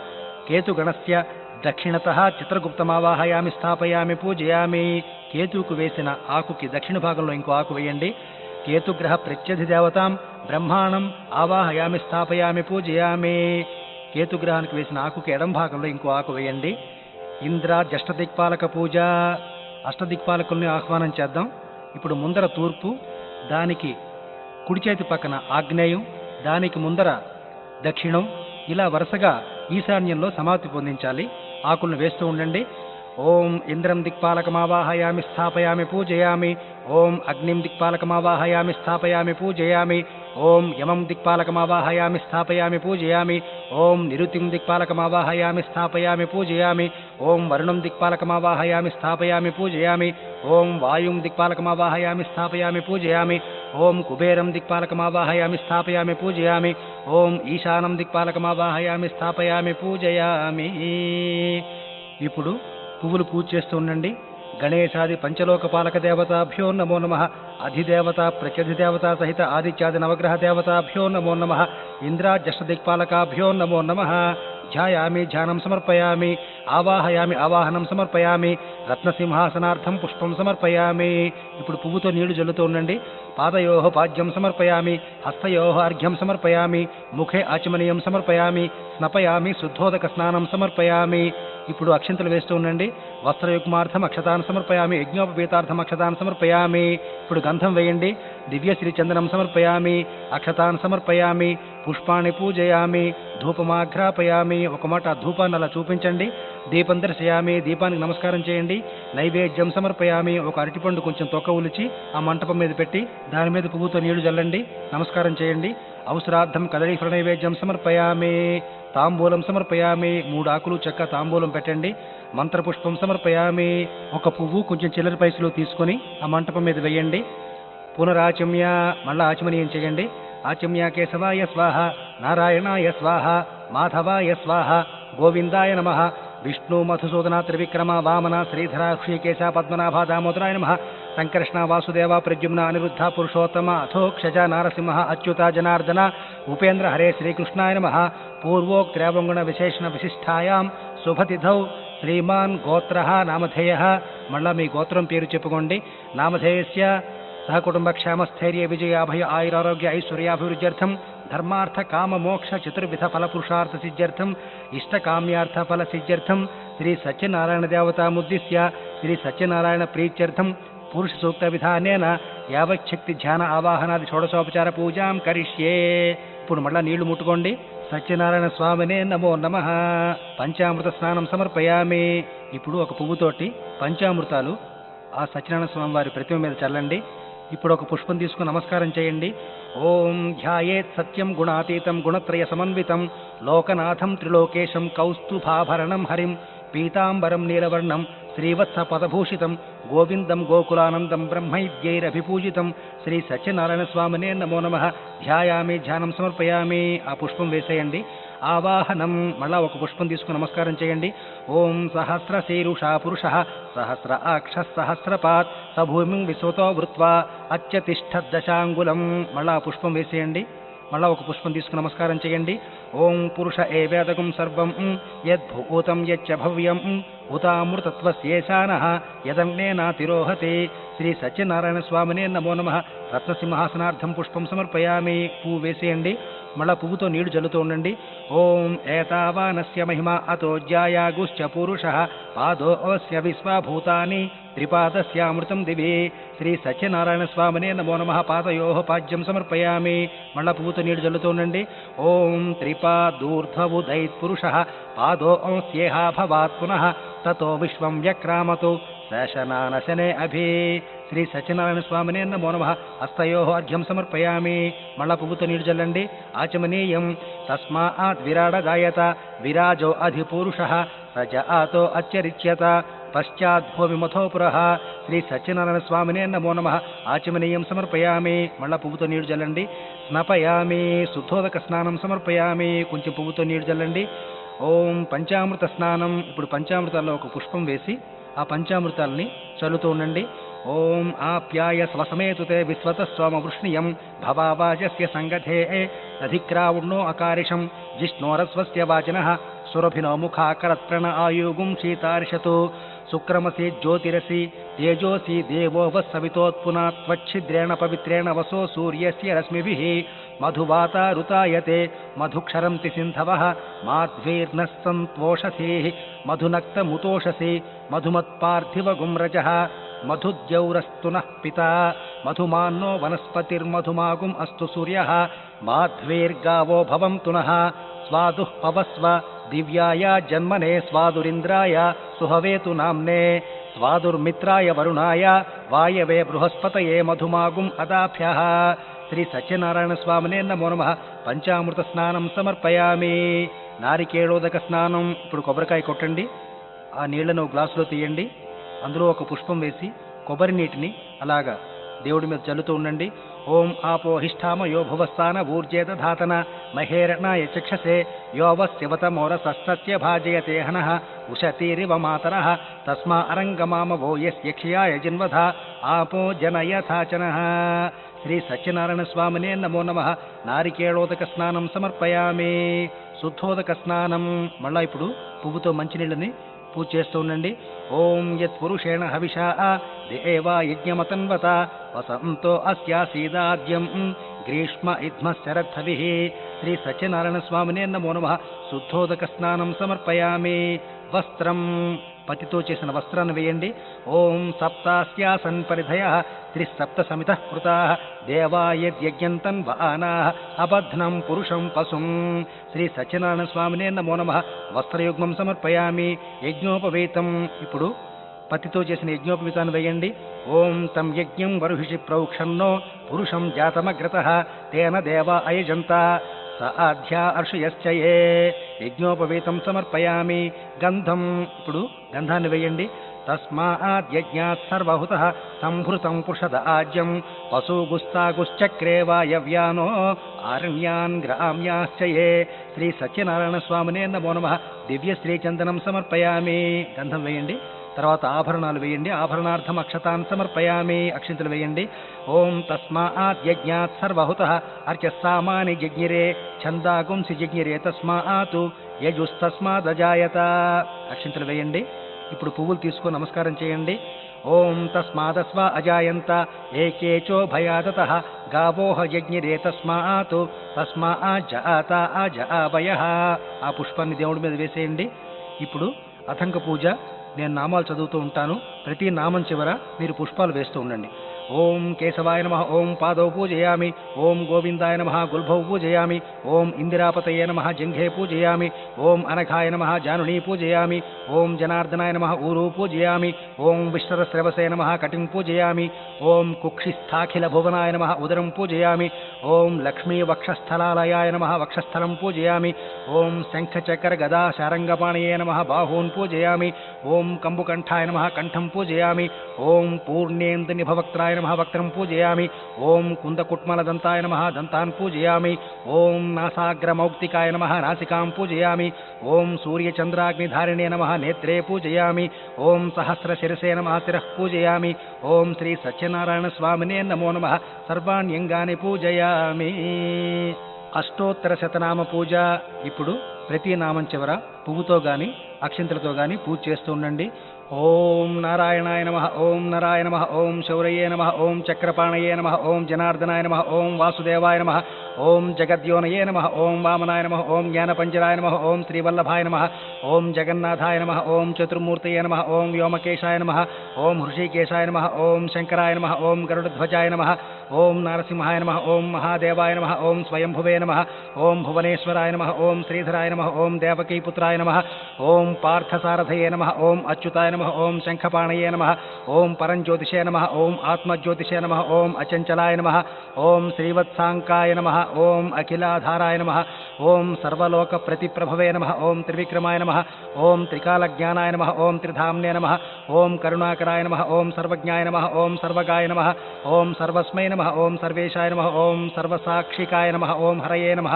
కేతుగణస్య దక్షిణతః చిత్రగుప్తమావాహయామి స్థాపయామి పూజయామి. కేతువుకు వేసిన ఆకుకి దక్షిణ భాగంలో ఇంకో ఆకు వేయండి. కేతుగ్రహ ప్రత్యధిదేవతాం బ్రహ్మాణం ఆవాహయామి స్థాపయామి పూజయామి. కేతుగ్రహానికి వేసిన ఆకుకి ఎడం భాగంలో ఇంకో ఆకు వేయండి. ఇంద్రాద్యష్టదిక్పాలక పూజ. అష్టదిక్పాలకుల్ని ఆహ్వానం చేద్దాం. ఇప్పుడు ముందర తూర్పు, దానికి కుడి చేతి పక్కన ఆగ్నేయం, దానికి ముందర దక్షిణం, ఇలా వరుసగా ఈశాన్యంలో సమాప్తి పొందించాలి. ఆకులను వేస్తూ ఉండండి. ఓం ఇంద్రం దిక్పాలకమావాహయామి స్థాపయామి పూజయామి. ఓం అగ్నిం దిక్పాలకమావాహయామి స్థాపయామి పూజయామి. ఓం యమం దిక్పాలకమావాహయామి స్థాపయామి పూజయామి. ఓం నిరుతిం దిక్పాలకమావాహయామి స్థాపయామి పూజయామి. ఓం వరుణం దిక్పాలకమావాహయామి స్థాపయామి పూజయామి. ఓం వాయుం దిక్పాలకమావాహయామి స్థాపయామి పూజయామి. ఓం కుబేరం దిక్పాలకమావాహయామి స్థాపయామి పూజయామి. ఓం ఈశానం దిక్పాలకమావాహయామి స్థాపయామి పూజయామి. ఇప్పుడు పువ్వులు పూజ చేస్తూ ఉండండి. గణేశాది పంచలోక పాలక దేవతాభ్యో నమో నమః. అధిదేవత ప్రత్యధిదేవత సహిత ఆదిత్యాది నవగ్రహ దేవతాభ్యో నమో నమః. ఇంద్రాజష్టదిక్పాలకాభ్యో నమో నమః. ధ్యాయామి ధ్యానం సమర్పయామి. ఆవాహయామి ఆవాహనం సమర్పయామి. రత్నసింహాసనార్థం పుష్పం సమర్పయామి. ఇప్పుడు పువ్వుతో నీళ్లు జల్లుతూ ఉండండి. పాదయోః పాద్యం సమర్పయామి. హస్తయోః అర్ఘ్యం సమర్పయామి. ముఖే ఆచమనీయం సమర్పయామి. స్నపయామి శుద్ధోదక స్నానం సమర్పయామి. ఇప్పుడు అక్షంతలు వేస్తూ ఉండండి. వస్త్రయుగ్మార్థం అక్షతాన్ సమర్పయామి. యజ్ఞోపవీతార్థం అక్షతాన్ సమర్పయామి. ఇప్పుడు గంధం వేయండి. దివ్యశ్రీ చందనం సమర్పయామి. అక్షతాన్ సమర్పయామి. పుష్పాన్ని పూజయామి. ధూపమాఘ్రాపయామి. ఒక మాట ధూపాన్ని అలా చూపించండి. దీపం దర్శయామి. దీపానికి నమస్కారం చేయండి. నైవేద్యం సమర్పయామి. ఒక అరటిపండు కొంచెం తొక్క ఉలిచి ఆ మంటపం మీద పెట్టి దాని మీద పువ్వుతో నీళ్లు జల్లండి. నమస్కారం చేయండి. అవసరార్థం కదళీఫల నైవేద్యం సమర్పయామి. తాంబూలం సమర్పయామి. 3 ఆకులు చెక్క తాంబూలం పెట్టండి. మంత్రపుష్పం సమర్పయామి. ఒక పువ్వు కొంచెం చిల్లర పైసలు తీసుకొని ఆ మంటపం మీద వేయండి. పునరాచమ్య, మళ్ళా ఆచమనీయం చేయండి. ఆచమ్య కేశవాయ స్వాహ, నారాయణాయ స్వాహ, మాధవాయ స్వాహ, గోవిందాయ నమః. విష్ణు మధుసూదన త్రివిక్రమ వామన శ్రీధర శ్రీకేశ పద్మనాభ దామోదరాయ నమః. సంకర్షణ వాసుదేవ ప్రద్యుమ్న అనిరుద్ధ పురుషోత్తమ అథోక్షజ నారసింహ అచ్యుత జనార్దన ఉపేంద్ర హరే శ్రీకృష్ణాయ నమః. పూర్వోక్త్రేవంగుణ విశేషణ విశిష్టాయాం శుభతిథౌ శ్రీమాన్ గోత్ర నామధేయ. మళ్ళా మీ గోత్రం పేరు చెప్పుకోండి. నామధేయస్య సహకుటుంబ క్షేమస్థైర్య విజయ అభయ ఆయురారోగ్య ఐశ్వర్యాభివృద్ధ్యర్థం ధర్మార్థ కామ మోక్ష చతుర్విధ ఫల పురుషార్థ సిద్ధ్యర్థం ఇష్టకామ్యార్థ ఫల సిద్ధ్యర్థం శ్రీ సత్యనారాయణ దేవతాముద్దిశ్య శ్రీ సత్యనారాయణ ప్రీత్యర్థం పురుష సూక్త విధానేన యావచ్చక్తి ధ్యాన ఆవాహనాది షోడశోపచార పూజాం కరిష్యే. ఇప్పుడు మళ్ళా నీళ్లు ముట్టుకోండి. సత్యనారాయణ స్వామినే నమో నమః. పంచామృత స్నానం సమర్పయామి. ఇప్పుడు ఒక పువ్వుతోటి పంచామృతాలు ఆ సత్యనారాయణ స్వామి వారి ప్రతిమ మీద చల్లండి. ఇప్పుడు ఒక పుష్పం తీసుకుని నమస్కారం చేయండి. ఓం ధ్యాయేత్ సత్యం గుణాతీతం గుణత్రయ సమన్వితం లోకనాథం త్రిలోకేశం కౌస్తుభాభరణం హరిం పీతాంబరం నీలవర్ణం శ్రీవత్స పదభూషితం గోవిందం గోకులానందం బ్రహ్మైద్యైరభిపూజితం శ్రీ సత్యనారాయణ స్వామినే నమో నమః. ధ్యాయామి ధ్యానం సమర్పయామి. ఆ పుష్పం వేసేయండి. ఆవాహనం, మళ్ళా ఒక పుష్పం తీసుకుని నమస్కారం చేయండి. ఓం సహస్రశీరుషా పురుష సహస్ర అక్ష సహస్రపాత్ సభూమిం విశ్వతో వృత్వా అత్యతిష్ఠదశాంగులం. మళ్ళా ఆ పుష్పం వేసేయండి. మళ్ళా ఒక పుష్పం తీసుకుని నమస్కారం చేయండి. ఓం పురుష ఏవేదకం సర్వం యద్భూతం యచ్చ భవ్యం ఉతామృతత్వస్యేశానః యదన్నేనాతిరోహతే. శ్రీ సత్యనారాయణ స్వామినే నమో నమః. రత్నసింహాసనార్థం పుష్పం సమర్పయామి. పువ్వు వేసేయండి. మళ్ళా పువ్వుతో నీళ్లు జల్లుతూ ఉండండి. ఓం ఏతావానస్య మహిమ అతో జ్యాయాగుశ్చ పురుషః పాదోస్య విశ్వభూతాని త్రిపాదస్యామృతం దివి. శ్రీ సత్యనారాయణ స్వామినే నమో నమః. పాదయోః పాద్యం సమర్పయామి. మళ్ళా పువ్వుతో నీళ్లు జల్లుతూ ఉండండి. ఓం త్రిపాదూర్ధ్వబుధైః పాదోస్యేహ భవాత్ పునః తతో విశ్వం వ్యక్రామతు శశనానశనే అభి. శ్రీ సత్యనారాయణ స్వామినే నమో నమః. హస్తయోః అర్ఘ్యం సమర్పయామి. మళ్ళా పువ్వుతో నీళ్లు జల్లండి. ఆచమనీయం. తస్మాత్ విరాడగాయత విరాజో అధిపురుషః సజ ఆతో అచ్చరిచ్యత పశ్చాద్భూమి మథోపురః. శ్రీ సత్యనారాయణ స్వామినే నమో నమః. ఆచమనీయం సమర్పయామి. మళ్ళా పువ్వుతో నీరు జల్లండి. స్నపయామి. శుద్ధోదక స్నానం సమర్పయామి. కొంచెం పువ్వుతో నీరు జల్లండి. ఓం పంచామృత స్నానం. ఇప్పుడు పంచామృతాల్లో ఒక పుష్పం వేసి ఆ పంచామృతాలని చల్లుతూ ఉండండి. ఓం ఆప్యాయ స్వసమేతుతే విశ్వత స్వమవృష్ణియం భవావాజస్య సంగతే అధిక్రావుణ్ణో అకారిషం జిష్ణోరస్వస్య వాచినః సురభినో ముఖాకరత్రణ ఆయుగుం శీతార్షతు శుక్రమసి జ్యోతిరసి తేజోసి దేవో వస్సవితోత్పునా త్వచ్ఛిద్రేణ పవిత్రేణ వసో సూర్యస్య రశ్మిభిః మధువాతారుతాయతే మధుక్షరంతి సింధవః మాధ్వీర్నః సంతోషసీః మధునక్తముతోషసి మధుమత్పార్థివగుమ్రజః మధుద్యౌరస్తు నః పితా మధుమాన్నో వనస్పతిర్మధుమాగుం అస్తు సూర్యః మాధ్వీర్గావో భవంతు నః స్వాదుః పవస్వ దివ్యాయ జన్మనే స్వాదురింద్రాయ సుహవేతు నామ్నే స్వాదుర్మిత్రాయ వరుణాయ వాయవే బృహస్పతయే మధుమాగుం అదాభ్యః. శ్రీ సత్యనారాయణ స్వామినే నమో నమః. పంచామృత స్నానం సమర్పయామి. నారికేళోదక స్నానం. ఇప్పుడు కొబ్బరికాయ కొట్టండి. ఆ నీళ్లను గ్లాసులో తీయండి. అందులో ఒక పుష్పం వేసి కొబ్బరి నీటిని అలాగా దేవుడి మీద చల్లుతూ ఉండండి. ఓం ఆపోహిష్ఠామ యో భువస్థాన ఊర్జేదధాతన మహేరణాయ చక్షసే యోవస్యవతమోరసస్తస్య భాజయతే హనః ఉషతీరివ మాతరః తస్మా అరంగమామవో యస్యక్షయాయ జిన్వధ ఆపో జనయథాచనః. శ్రీ సత్యనారాయణ స్వామినే నమో నమః. నారికేళోదక స్నానం సమర్పయామి. శుద్ధోదక స్నానం. మళ్ళా ఇప్పుడు పువ్వుతో మంచినీళ్ళని పూజ చేస్తూ ఉండండి. ఓం యత్పురుషేణ హవిషా దేవా యజ్ఞమతన్వత వసంతో అస్యాసీదాద్యం గ్రీష్మ ఇద్మ శరద్ధవిః. శ్రీ సత్యనారాయణ స్వామినే నమో నమః. శుద్ధోదక స్నానం సమర్పయామి. వస్త్రం. పతితో చేసిన వస్త్రాన్ని వేయండి. ఓం సప్తాస్యాసన్ పరిధయః త్రిసప్త సమితః కృతాః దేవా యజ్ఞంతన్వానాః అబధ్నం పురుషం పశుం. శ్రీ సత్యనారాయణ స్వామినే నమో నమః. వస్త్రయుగ్మం సమర్పయామి. యజ్ఞోపవీతం. ఇప్పుడు పతితో చేసిన యజ్ఞోపవీతాన్ని వేయండి. ఓం తం యజ్ఞం వరుహిషి ప్రౌక్షన్నో పురుషం జాతమగ్రతః తేన దేవా అయజంత స ఆధ్యా అర్షయశ్చయే. యజ్ఞోపవీతం సమర్పయామి. గంధం. ఇప్పుడు గంధాన్ని వేయండి. తస్మాద్యజ్ఞాత్ సర్వహుతః సంభృతం పుషద ఆజ్యం పశుగుస్తాగుశ్చక్రే వాయవ్యానో ఆరణ్యాన్ గ్రామ్యాశ్చయే. శ్రీ సత్యనారాయణ స్వామినే నమో నమః. దివ్య శ్రీచందనం సమర్పయామి. గంధం వేయండి. తర్వాత ఆభరణాలు వేయండి. ఆభరణార్థం అక్షతాన్ సమర్పయామి. అక్షింతలు వేయండి. ఓం తస్మాద్యజ్ఞాత్ సర్వహుతః అర్చసామాని జజ్ఞిరే ఛందాగుంసి జజ్ఞిరే తస్మాతు యజుస్తస్మాదజాయత. అక్షింతలు వేయండి. ఇప్పుడు పువ్వులు తీసుకొని నమస్కారం చేయండి. ఓం తస్మాదస్వ అజాయంత ఏకేచో భయాదతః గావోహ యజ్ఞిరే తస్మాతు తస్మాజాత అజావయః. ఆ పుష్పాన్ని దేవుడి మీద వేసేయండి. ఇప్పుడు అథంక పూజ. నేను నామాలు చదువుతూ ఉంటాను. ప్రతి నామం చివర మీరు పుష్పాలు వేస్తూ ఉండండి. ఓం కేశవాయ నమః. ఓం పాదౌ పూజయామి. ఓం గోవిందాయ నమః. గుల్భౌ పూజయామి. ఓం ఇందిరాపతయే నమః. జంఘే పూజయామి. ఓం అనఘాయ నమః. జానునీ పూజయామి. ఓం జనార్దనాయ నమః. ఊరు పూజయామి. ఓం విశ్వరశ్రవసే నమః. కటిం పూజయామి. ఓం కుక్షిస్థాఖిల భువనాయ నమః. ఉదరం పూజయామి. ఓం లక్ష్మీ వక్షస్థలాలయాయ నమః. వక్షస్థలం పూజయామి. ఓం శంఖచక్ర గదా శారంగపాణయే నమః. బాహూన్ పూజయామి. ఓం కంబుకంఠాయ నమః. కంఠం పూజయామి. ఓం పూర్ణేందు నిభవక్త్రాయ నమః. వక్త్రం పూజయామి. ఓం కుందకుట్మలదంతాయ నమః. దంతాన్ పూజయామి. ఓం నాసాగ్రమౌక్తికాయ నమః. నాసికాం పూజయామి. ఓం సూర్యచంద్రాగ్నిధారిణే నమః. నేత్రే పూజయామి. ఓం సహస్రశిరసే నమః. శిరః పూజయామి. ఓం శ్రీ సత్యనారాయణ స్వామినే నమో నమః. సర్వాణ్యంగాని పూజయామి. అష్టోత్తర శతనామ పూజ. ఇప్పుడు ప్రతి నామం చివర పువ్వుతో గాని అక్షింతలతో గాని పూజ చేస్తూ ఉండండి. ఓం నారాయణాయ నమః. ఓం నరాయ నమః. ఓం శౌరయే నమః. ఓం చక్రపాణయే నమః. ఓం జనార్దనాయ నమః. ఓం వాసుదేవాయ నమః. ఓం జగద్యోనయే నమః. ఓం వామనాయ నమః. ఓం జ్ఞానపంజరాయ నమః. ఓం శ్రీవల్లభాయ నమః. ఓం జగన్నాథాయ నమః. ఓం చతుర్మూర్తయే నమః. ఓం వ్యోమకేశాయ నమః. ఓం హృషికేశాయ నమః. ఓం శంకరాయ నమః. ఓం గరుడధ్వజాయ నమః. ఓం నరసింహాయ నమః, ఓం మహాదేవాయ నమః, ఓం స్వయంభువే నమః, ఓం భువనేశ్వరాయ నమః, ఓం శ్రీధరాయ నమః, ఓం దేవకీపుత్రాయ నమః, ఓం పార్థసారథయే నమః, ఓం అచ్యుతాయ నమః, ఓం శంఖపాణయే నమః, ఓం పరంజ్యోతిషే నమః, ఓం ఆత్మజ్యోతిషే నమః, ఓం అచంచలాయ నమః, ఓం శ్రీవత్సాంకాయ నమః, ఓం అఖిలాధారాయ నమః, ఓం సర్వలోక ప్రతిప్రభవే నమః, ఓం త్రివిక్రమాయ నమః, ఓం త్రికాలజ్ఞానాయ నమః, ఓం త్రిధామ్నే నమః, ఓం కరుణాకరాయ నమః, ఓం సర్వజ్ఞాయ నమః, ఓం సర్వగాయ నమః, ఓం సర్వస్మై నమః, ఓం సర్వేశాయ నమః, ఓం సర్వసాక్షికాయ నమః, ఓం హరయే నమః,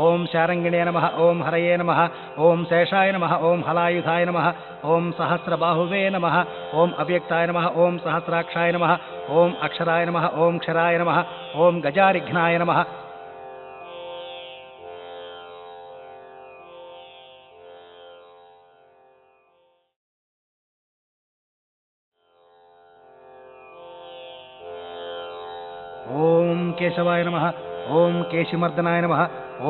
ఓం శారంగిణే నమః, ఓం హరయే నమః, ఓం శేషాయ నమః, ఓం హలాయుధాయ నమః, ఓం సహస్రబాహువే నమః, ఓం అవ్యక్తాయ నమః, ఓం సహస్రాక్షాయ నమః, ఓం అక్షరాయ నమః, ఓం క్షరాయ నమః, ఓం గజారిఘ్నాయ నమః. ఓం కేశవాయ నమః, ఓం కేశిమర్దనాయ నమః,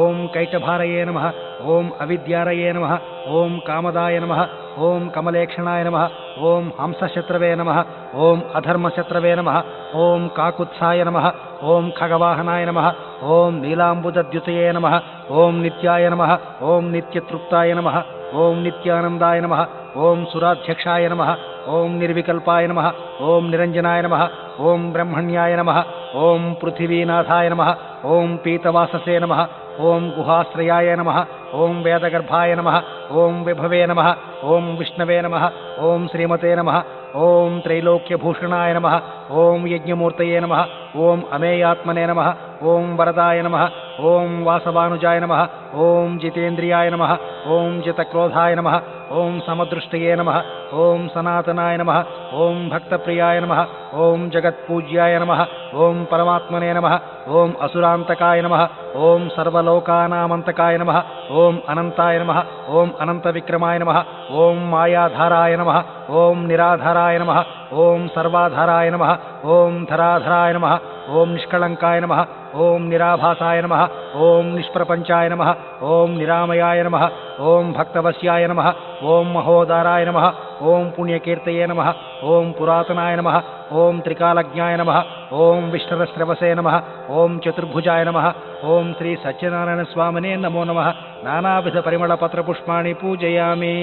ఓం కైటభారయే నమః, ఓం అవిద్యారయే నమః, ఓం కామదాయ నమః, ఓం కమలేక్షణాయ నమః, ఓం హంసశత్రవే నమః, ఓం అధర్మశత్రవే నమః, ఓం కాకుత్సాయ నమః, ఓం ఖగవాహనాయ నమః, ఓం నీలాంబుజద్యుతయే నమః, ఓం నిత్యాయ నమః, ఓం నిత్యతృప్తాయ నమః, ఓం నిత్యానందాయ నమః, ఓం సురాధ్యక్షాయ నమః, ఓం నిర్వికల్పాయ నమః, ఓం నిరంజనాయ నమః, ఓం బ్రహ్మణ్యాయ నమః, ఓం పృథివీనాథాయ నమః, ఓం పీతవాససే నమః, ఓం గుహాశ్రయాయ నమః, ఓం వేదగర్భాయ నమః, ఓం విభవే నమః, ఓం విష్ణవే నమః, ఓం శ్రీమతే నమః, ఓం త్రైలోక్యభూషణాయ నమః, ఓం యజ్ఞమూర్తయే నమః, ఓం అమేయాత్మనే నమః, ఓం వరదాయ నమః, ఓం వాసవానుజాయ నమః, ఓం జితేంద్రియాయ నమః, ఓం జితక్రోధాయ నమః, ఓం సమదృష్టయే నమః, ఓం సనాతనాయ నమః, ఓం భక్తప్రియాయ నమః, ఓం జగత్పూజ్యాయ నమః, ఓం పరమాత్మనే నమః, ఓం అసురాంతకాయ నమః, ఓం సర్వలోకానామంతకాయ నమః, ఓం అనంతాయ నమః, ఓం అనంతవిక్రమాయ నమః, ఓం మాయాధారాయ నమః, ఓం నిరాధారాయ నమః, ఓం సర్వాధారాయ నమః, ఓం ధరాధరాయ నమః, ఓం నిష్కళంకాయ నమః, ఓం నిరాభాసాయ నమః, ఓం నిష్ప్రపంచాయ నమః, ఓం నిరామయాయ నమః, ఓం భక్తవశ్యాయ నమః, ఓం మహోదారాయ నమః, ఓం పుణ్యకీర్తయే నమః, ఓం పురాతనాయ నమః, ఓం త్రికాలజ్ఞాయ నమః, ఓం విష్ణవశ్రవసే నమః, ఓం చతుర్భుజాయ నమః, ఓం శ్రీ సత్యనారాయణ స్వామినే నమో నమః. నానావిధ పరిమళ పత్ర పుష్పాణి పూజయామి.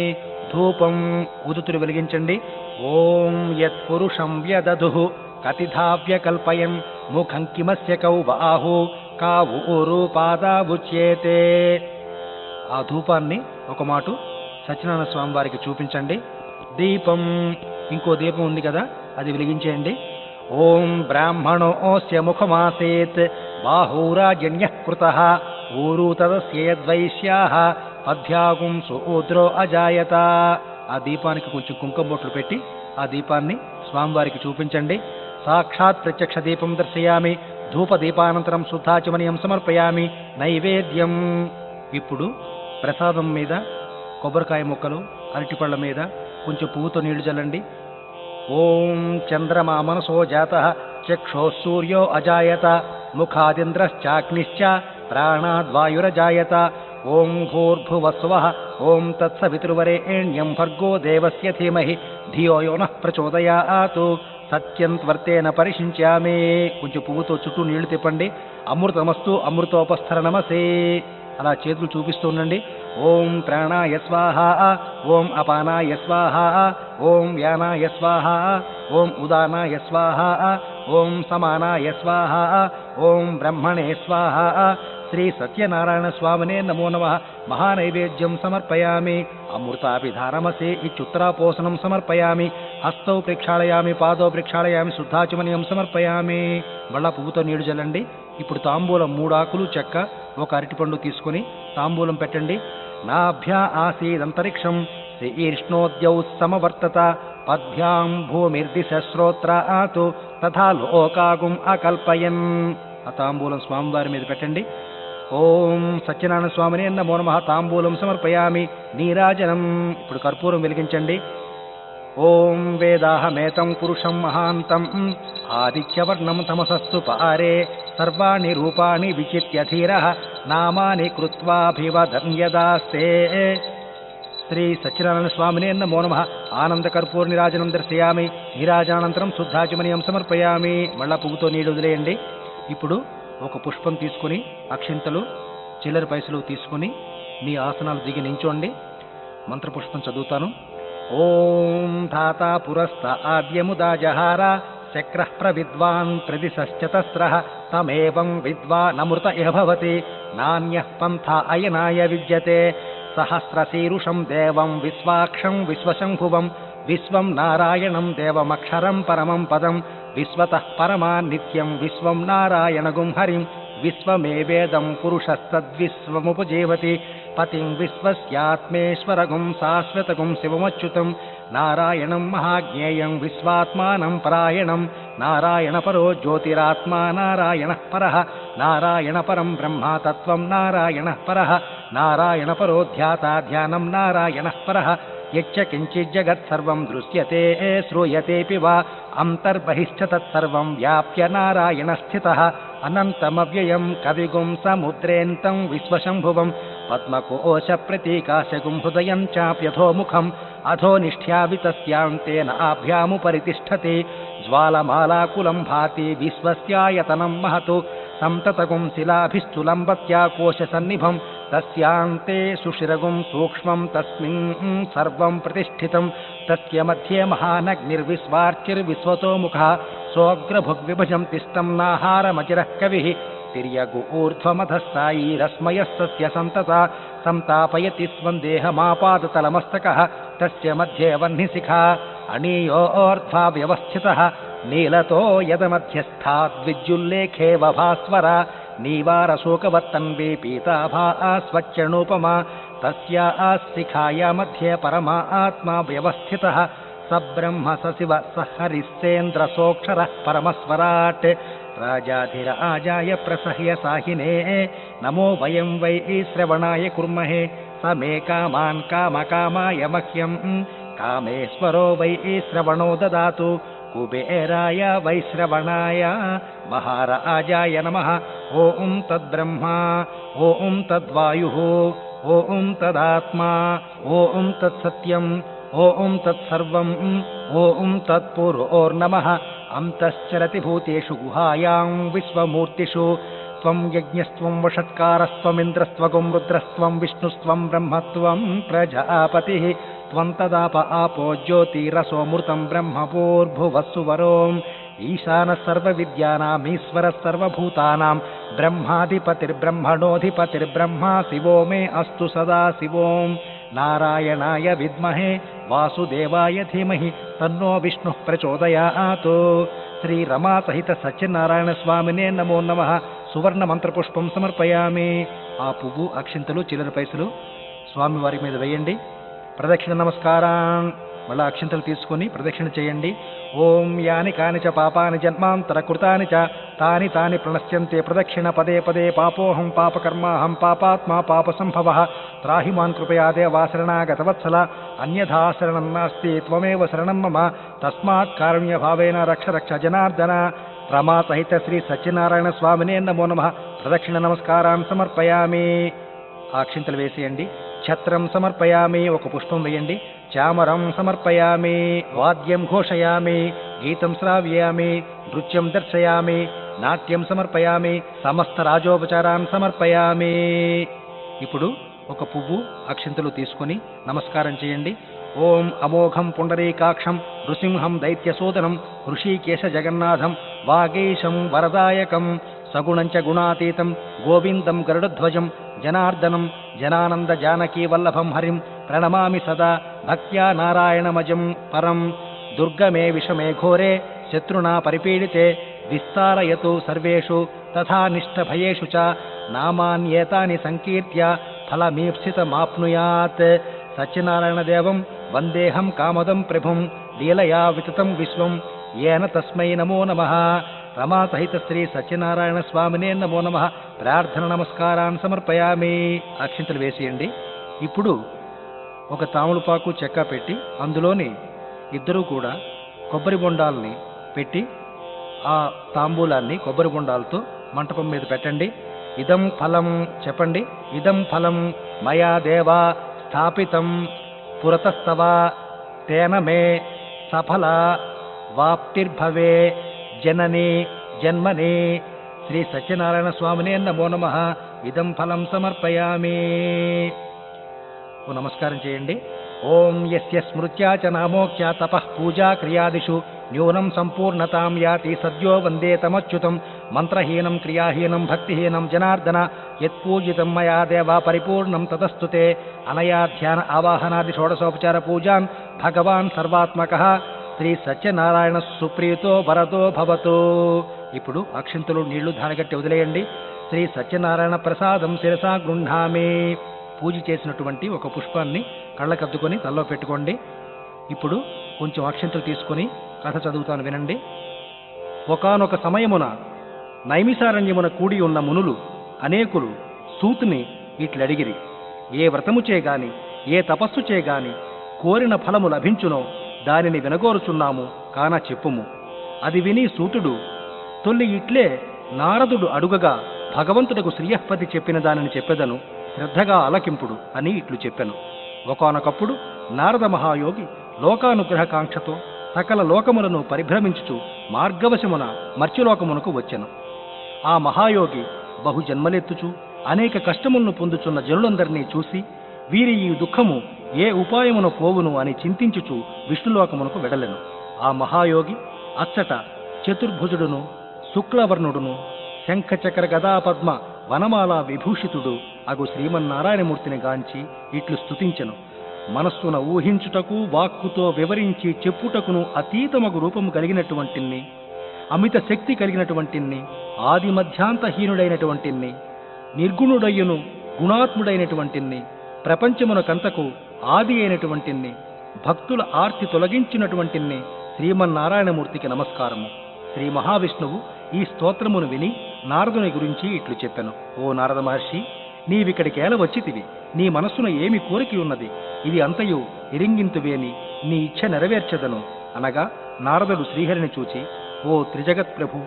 ధూపం ఉదుతులు వెలిగించండి. ఓం యత్పురుషం వ్యదధుః కతిధావ్యకల్పయన్ ముఖం కిమస్య కౌ బాహు కావూరు పాదావుచ్యేతే. ఆ ధూపాన్ని ఒక మాటు సత్యనారాయణ స్వామి వారికి చూపించండి. దీపం, ఇంకో దీపం ఉంది కదా, అది వెలిగించేయండి. ఓం బ్రాహ్మణోస్య ముఖమాసేత్ బాహూరాజన్యః కృతః ఊరు తదస్యేద్వైశ్యాః పద్భ్యాగుం సూద్రో అజాయత. ఆ దీపానికి కొంచెం కుంకుమ బొట్లు పెట్టి ఆ దీపాన్ని స్వామివారికి చూపించండి. సాక్షాత్ ప్రత్యక్ష దీపం దర్శయామి. ధూప దీపానంతరం శుద్ధాచమనీయం సమర్పయామి. నైవేద్యం. ఇప్పుడు ప్రసాదం మీద కొబ్బరికాయ ముక్కలు, అరటిపళ్ళ మీద కొంచెం పువ్వుతో నీళ్లు చల్లండి. ఓం చంద్రమా మనసో జాతః చక్షో సూర్యో అజాయత ముఖాదింద్రశ్చాగ్నిశ్చ ప్రాణాద్వాయురజాయత. ఓం భూర్భువస్వః ఓం తత్సవితుర్వరేణ్యం భర్గో దేవస్య ధీమహి ధియో యో నః ప్రచోదయాత్. సత్యం త్వర్తేన పరిశించామి. కొంచెం పువ్వుతో చుట్టూ నీళ్లు తిప్పండి. అమృతమస్తు అమృతోపస్థరణమసే. అలా చేతులు చూపిస్తూ ఉండండి. ఓం ప్రాణాయ స్వాహ, ఓం అపానాయ స్వాహ, ఓం యానాయ స్వాహ, ఓం ఉదానాయ స్వాహ, ఓం సమానాయ స్వాహ, ఓం బ్రహ్మణే స్వాహ. శ్రీ సత్యనారాయణ స్వామినే నమో నమః. మహానైవేద్యం సమర్పయామి. అమృతాభిధారమసే ఇత్యుత్తరాపోసనం సమర్పయామి. హస్తౌ ప్రక్షాళయామి, పాదౌ ప్రక్షాళయామి, శుద్ధాచమనీయం సమర్పయామి. మళ్ళా పువ్వుతో నీళ్లు చల్లండి. ఇప్పుడు తాంబూలం 3 ఆకులు చెక్క, ఒక అరటిపండు తీసుకొని తాంబూలం పెట్టండి. నాభ్యా ఆసీదంతరిక్షం శ్రీష్ణోద్యౌ సమవర్తత పద్భ్యాం భూమిర్దిశ్రోత్రాత్ తథా లోకాగుం అకల్పయన్. ఆ తాంబూలం స్వామివారి మీద పెట్టండి. ఓం సత్యనారాయణ స్వామినే నమో నమః. తాంబూలం సమర్పయామి. నీరాజనం. ఇప్పుడు కర్పూరం వెలిగించండి. ఓం వేదాహమేతం పురుషం మహాంతం ఆదిత్యవర్ణం తమసస్తు పారే సర్వాణి రూపాణి విచిత్య ధీరః నామాని కృత్వాభివదన్ యదాస్తే. శ్రీ సత్యనారాయణ స్వామినే నమో నమః. ఆనంద కర్పూర నీరాజనం దర్శయామి. నీరాజనానంతరం శుద్ధాచమనీయం సమర్పయామి. మళ్ళా పువ్వుతో నీళ్ళు వదిలేయండి. ఇప్పుడు ఒక పుష్పం తీసుకుని అక్షింతలు చిల్లర పైసలు తీసుకుని మీ ఆసనాలు దిగి నించోండి. మంత్రపుష్పం చదువుతాను. ఓం ధాతా పురస్త ఆద్యముదా జహార చక్రః ప్రవిద్వాన్ ప్రదిశశ్చతస్రః తమేవం విద్వానమృత ఇహ భవతి నాన్యః పంథా అయనాయ విద్యతే సహస్రశీరుషం దేవం విశ్వాక్షం విశ్వశంభువం విశ్వం నారాయణం దేవమక్షరం పరమం పదం విశ్వతః పరమా నిత్యం విశ్వం నారాయణగుం హరిం విశ్వమేవేదం పురుషస్తద్విశ్వముపజీవతి పతిం విశ్వస్యాత్మేశ్వరగుం శాశ్వతగుం శివమచ్యుతం నారాయణం మహాజ్ఞేయం విశ్వాత్మానం పరాయణం నారాయణ పరో జ్యోతిరాత్మా నారాయణ పరః నారాయణ పరం బ్రహ్మ తత్వం నారాయణ పరః నారాయణ పరో ధ్యాతా ధ్యానం నారాయణ పరః యచ్చ కించిజ్జగత్సర్వం దృశ్యతే శ్రూయతేపి వా అంతర్బహిశ్చ తత్సర్వం వ్యాప్య నారాయణ స్థితః అనంతమవ్యయం కవిగుం సముద్రేంతం విశ్వశంభువం పద్మకోశ ప్రతీకాశగుం హృదయం చాప్యథోముఖం అధోనిష్ఠ్యావితస్యాంతేన ఆభ్యాముపరితిష్ఠతి జ్వాలమాలాకులం భాతి విశ్వస్యాయతనం మహతు సంతతగుం శిలాభిస్థులంబత్యాకోశసన్నిభం తస్యాంతే సుషిరగుం సూక్ష్మం తస్మిన్ సర్వం ప్రతిష్ఠితం తస్య మధ్యే మహానగ్నిర్విశ్వార్చిర్విశ్వతోముఖ సోగ్రభుగ్విభజం తిష్టం నాహారమచిరః కవిః తిర్యగు ఊర్ధ్వమధస్థాయీరస్మయస్తస్య సంతత సంతాపయతి స్వందేహమాపాదతలమస్తకః తస్య మధ్యే వహ్నిశిఖా అణీయోర్ధ్వా వ్యవస్థితః నీలతో యదమధ్యస్థాద్విద్యుల్లేఖేవ భాస్వర నీవారశోకవత్తన్వే పీతాభా స్వచ్చణూపమా తస్యా శిఖాయా మధ్యే పరమా ఆత్మా వ్యవస్థితః సబ్రహ్మ సశివ సహరిశ్చేంద్రసోక్షరః పరమస్వరాట్ రాజాధిరాజాయ ప్రసహ్య సాహినే నమో వయం వై శ్రవణాయ కుర్మహే సమే కామాన్ కామకామాయ మహ్యం కామేశ్వరో వై శ్రవణో దదాతు కుబేరాయ వైశ్రవణాయ మహారాజాయ నమః. ఓం తద్బ్రహ్మా ఓం తద్వాయుః ఓం తదాత్మా ఓం తత్సత్యం ఓం తత్సర్వం ఓం తత్పురోర్నమః. అంతశ్చరతి భూతేషు గుహాయాం విశ్వమూర్తిషు త్వం యజ్ఞస్త్వం వషట్కారస్త్వమింద్రస్త్వగుం రుద్రస్త్వం విష్ణుస్త్వం బ్రహ్మత్వం ప్రజాపతిః త్వం తదాప ఆపో జ్యోతిరసోమృతం బ్రహ్మపూర్భువస్సువరోం ఈశానः సర్వవిద్యానామీశ్వరः సర్వభూతానాం బ్రహ్మాధిపతిర్బ్రహ్మణోధిపతిర్బ్రహ్మా శివో మే అస్తు సదా శివోం నారాయణాయ విద్మహే వాసుదేవాయ ధీమహి తన్నో విష్ణుః ప్రచోదయాత్. శ్రీ రమా సహిత సత్యనారాయణ స్వామినే నమో నమః. సువర్ణ మంత్రపుష్పం సమర్పయామి. ఆ పువ్వు అక్షింతలు చిల్లర పైసలు స్వామివారి మీద వేయండి. ప్రదక్షిణ నమస్కారం. మళ్ళా అక్షింతలు తీసుకొని ప్రదక్షిణ చేయండి. ఓం యాని కాని చ పాపాని జన్మాంతర కృతాని చ తాని తాని ప్రణశ్యంతే ప్రదక్షిణ పదే పదే పాపోహం పాపకర్మాహం పాపాత్మా పాపసంభవః త్రాహి మాన్ కృపయా దేవా శరణాగతవత్సల అన్యథా శరణం నాస్తి త్వమేవ శరణం మమ తస్మాత్ కారుణ్య భావేన రక్ష రక్ష జనార్దన. రమా సహిత శ్రీ సత్యనారాయణ స్వామినే నమో నమః. ప్రదక్షిణ నమస్కారాన్ని సమర్పయామి. ఆ అక్షింతలు వేసేయండి. ఛత్రం సమర్పయామి. ఒక పుష్పం వేయండి. చామరం సమర్పయామి. వాద్యం ఘోషయామి. గీతం శ్రావ్యామి. నృత్యం దర్శయామి. నాట్యం సమర్పయామి. సమస్త రాజోపచారాన్ని సమర్పయామి. ఇప్పుడు ఒక పువ్వు అక్షింతలు తీసుకొని నమస్కారం చేయండి. ఓం అమోఘం పుండరీకాక్షం నృసింహం దైత్యసోదనం హృషీకేశ జగన్నాథం వాగీశం వరదాయకం సగుణంచ గుణాతీతం గోవిందం గరుడధ్వజం జనార్దనం జనానంద జానకీ వల్లభం హరిం ప్రణమామి సదా భక్త్యా నారాయణమజం పరం. దుర్గమే విషమే ఘోరే శత్రునా పరిపీడితే విస్తారయతు సర్వేషు తథా నిష్ఠభయేషు చ నామాన్యేతాని సంకీర్త్య ఫలమీప్సితమాప్నుయాత్. సత్యనారాయణ దేవం వందేహం కామదం ప్రభుం లీలయా వితతం విశ్వం ఏన తస్మై నమో నమః. రమా సహిత శ్రీ సత్యనారాయణ స్వామినే నమో నమః. ప్రార్థన నమస్కారాన్ని సమర్పయామి. అక్షింతలు వేసేయండి. ఇప్పుడు ఒక తాములపాకు చెక్క పెట్టి అందులోని ఇద్దరూ కూడా కొబ్బరి బొండాలని పెట్టి ఆ తాంబూలాన్ని కొబ్బరి బొండాలతో మంటపం మీద పెట్టండి. ఇదం ఫలం చెప్పండి. ఇదం ఫలం మయా దేవా స్థాపితం పురతస్తవ తేన మే సఫల వాప్తిర్భవే జనని జన్మని శ్రీ సత్యనారాయణ స్వామినే నమో నమః ఇదం ఫలం సమర్పయామి. ఓ నమస్కారం చేయండి. ఓం యస్య స్మృత్యా చ నామోఖ్యా తపః పూజా క్రియాదిషు న్యూనం సంపూర్ణతాం యాతి సద్యో వందే తమచ్యుతం. మంత్రహీనం క్రియాహీనం భక్తిహీనం జనార్దన యత్పూజితం మయా దేవ పరిపూర్ణం తదస్తుతే. అనయా ధ్యాన ఆవాహనాది షోడశోపచార పూజాన్ భగవాన్ సర్వాత్మకః శ్రీ సత్యనారాయణ సుప్రీతో వరదో భవతు. ఇప్పుడు అక్షింతలు నీళ్లు ధారగట్టి వదిలేయండి. శ్రీ సత్యనారాయణ ప్రసాదం శిరసా గృహ్ణామి. పూజ చేసినటువంటి ఒక పుష్పాన్ని కళ్ళకద్దుకొని తల్లో పెట్టుకోండి. ఇప్పుడు కొంచెం అక్షింతలు తీసుకొని కథ చదువుతాను వినండి. ఒకానొక సమయమున నైమిసారణ్యమున కూడి ఉన్న మునులు అనేకులు సూతుని ఇట్లడిగిరి. ఏ వ్రతము చేయగాని ఏ తపస్సు చేయగాని కోరిన ఫలము లభించునో దానిని వినగోరుచున్నాము కాన చెప్పుము. అది విని సూతుడు తొల్లి ఇట్లే నారదుడు అడుగగా భగవంతుడకు శ్రీయఃపతి చెప్పిన దానిని చెప్పెదను, శ్రద్ధగా ఆలకింపుడు అని ఇట్లు చెప్పెను. ఒకానొకప్పుడు నారద మహాయోగి లోకానుగ్రహకాంక్షతో సకల లోకములను పరిభ్రమించుచు మార్గవశమున మర్త్యలోకమునకు వచ్చెను. ఆ మహాయోగి బహుజన్మలెత్తుచు అనేక కష్టములను పొందుచున్న జనులందరినీ చూసి వీరి ఈ దుఃఖము ఏ ఉపాయమున పోవును అని చింతించుచు విష్ణులోకమునకు వెడలెను. ఆ మహాయోగి అచ్చట చతుర్భుజుడును శుక్లవర్ణుడును శంఖచక్ర గదాపద్మ వనమాల విభూషితుడు అగు శ్రీమన్నారాయణమూర్తిని గాంచి ఇట్లు స్తుతించెను. మనస్సున ఊహించుటకు వాక్కుతో వివరించి చెప్పుటకును అతీతమగు రూపము కలిగినటువంటిని, అమిత శక్తి కలిగినటువంటిని, ఆది మధ్యాంతహీనుడైనటువంటిని, నిర్గుణుడయ్యును గుణాత్ముడైనటువంటిని, ప్రపంచమునకంతకు ఆది అయినటువంటిని, భక్తుల ఆర్తి తొలగించినటువంటిని శ్రీమన్నారాయణమూర్తికి నమస్కారము. శ్రీ మహావిష్ణువు ఈ స్తోత్రమును విని నారదుని గురించి ఇట్లు చెప్పెను. ఓ నారద మహర్షి, నీవిక్కడికేల వచ్చితివి? నీ మనస్సున ఏమి కోరిక ఉన్నది? ఇది అంతయు ఎరింగింతువేని నీ ఇచ్ఛ నెరవేర్చదను అనగా నారదుడు శ్రీహరిని చూచి, ఓ త్రిజగత్ప్రభు,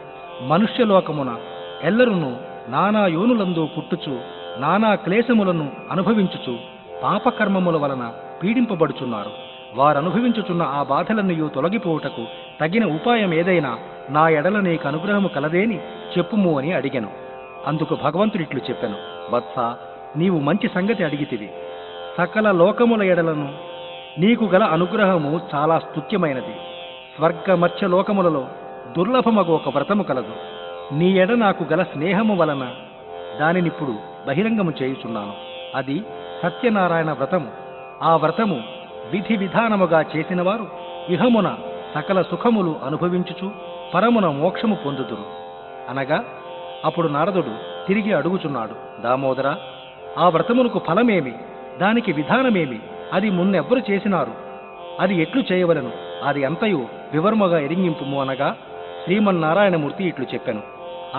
మనుష్యలోకమున ఎల్లరును నానా యోనులందు పుట్టుచు నానా క్లేశములను అనుభవించుచు పాపకర్మముల వలన పీడింపబడుచున్నారు. వారనుభవించుచున్న ఆ బాధలన్నయూ తొలగిపోవుటకు తగిన ఉపాయం ఏదైనా నా ఎడల నీకు అనుగ్రహము కలదేని చెప్పుము అని అడిగెను. అందుకు భగవంతుడిట్లు చెప్పెను, వత్స, నీవు మంచి సంగతి అడిగితివి. సకల లోకముల ఎడలను నీకు గల అనుగ్రహము చాలా స్తుత్యమైనది. స్వర్గ మత్స్య లోకములలో దుర్లభమగు ఒక వ్రతము కలదు. నీ ఎడ నాకు గల స్నేహము వలన దానినిప్పుడు బహిరంగము చేయుచున్నాను. అది సత్యనారాయణ వ్రతము. ఆ వ్రతము విధి విధానముగా చేసినవారు ఇహమున సకల సుఖములు అనుభవించుచు పరమున మోక్షము పొందుదురు అనగా, అప్పుడు నారదుడు తిరిగి అడుగుచున్నాడు, దామోదర, ఆ వ్రతమునకు ఫలమేమి? దానికి విధానమేమి? అది మున్నెవ్వరు చేసినారు? అది ఎట్లు చేయవలను? అది అంతయు వివరముగా ఎరింగింపుము అనగా శ్రీమన్నారాయణమూర్తి ఇట్లు చెప్పెను.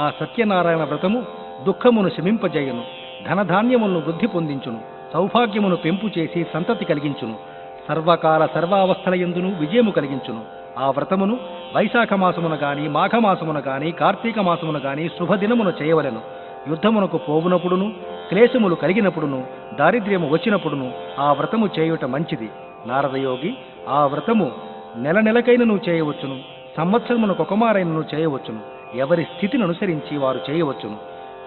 ఆ సత్యనారాయణ వ్రతము దుఃఖమును శమింపజేయును, ధనధాన్యములను వృద్ధి పొందించును, సౌభాగ్యమును పెంపు చేసి సంతతి కలిగించును, సర్వకాల సర్వావస్థలయందును విజయము కలిగించును. ఆ వ్రతమును వైశాఖ మాసమున గాని మాఘమాసమున గాని కార్తీక మాసమున గాని శుభదినమున చేయవలెను. యుద్ధమునకు పోవునప్పుడును క్లేశములు కలిగినప్పుడును దారిద్ర్యము వచ్చినప్పుడును ఆ వ్రతము చేయుట మంచిది. నారదయోగి, ఆ వ్రతము నెల నెలకైనను చేయవచ్చును, సంవత్సరమునకొకమారైనను చేయవచ్చును. ఎవరి స్థితిని అనుసరించి వారు చేయవచ్చును.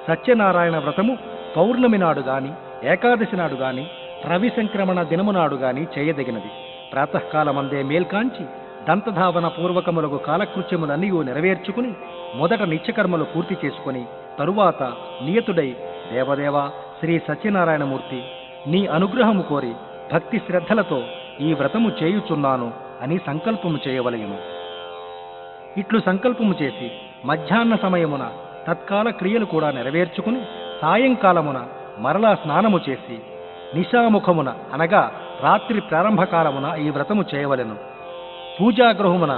సత్యనారాయణ వ్రతము పౌర్ణమి నాడు గాని ఏకాదశి నాడు గాని రవి సంక్రమణ దినము నాడు గాని చేయదగినది. ప్రాతకాలమందే మేల్కాంచి దంతధావన పూర్వకములకు కాలకృత్యములన్నీ నెరవేర్చుకుని మొదట నిత్యకర్మలు పూర్తి చేసుకుని తరువాత నియతుడై, దేవదేవ శ్రీ సత్యనారాయణమూర్తి, నీ అనుగ్రహము కోరి భక్తి శ్రద్ధలతో ఈ వ్రతము చేయుచున్నాను అని సంకల్పము చేయవలెను. ఇట్లు సంకల్పము చేసి మధ్యాహ్న సమయమున తత్కాల క్రియలు కూడా నెరవేర్చుకుని సాయంకాలమున మరలా స్నానము చేసి నిశాముఖమున అనగా రాత్రి ప్రారంభకాలమున ఈ వ్రతము చేయవలెను. పూజాగృహమున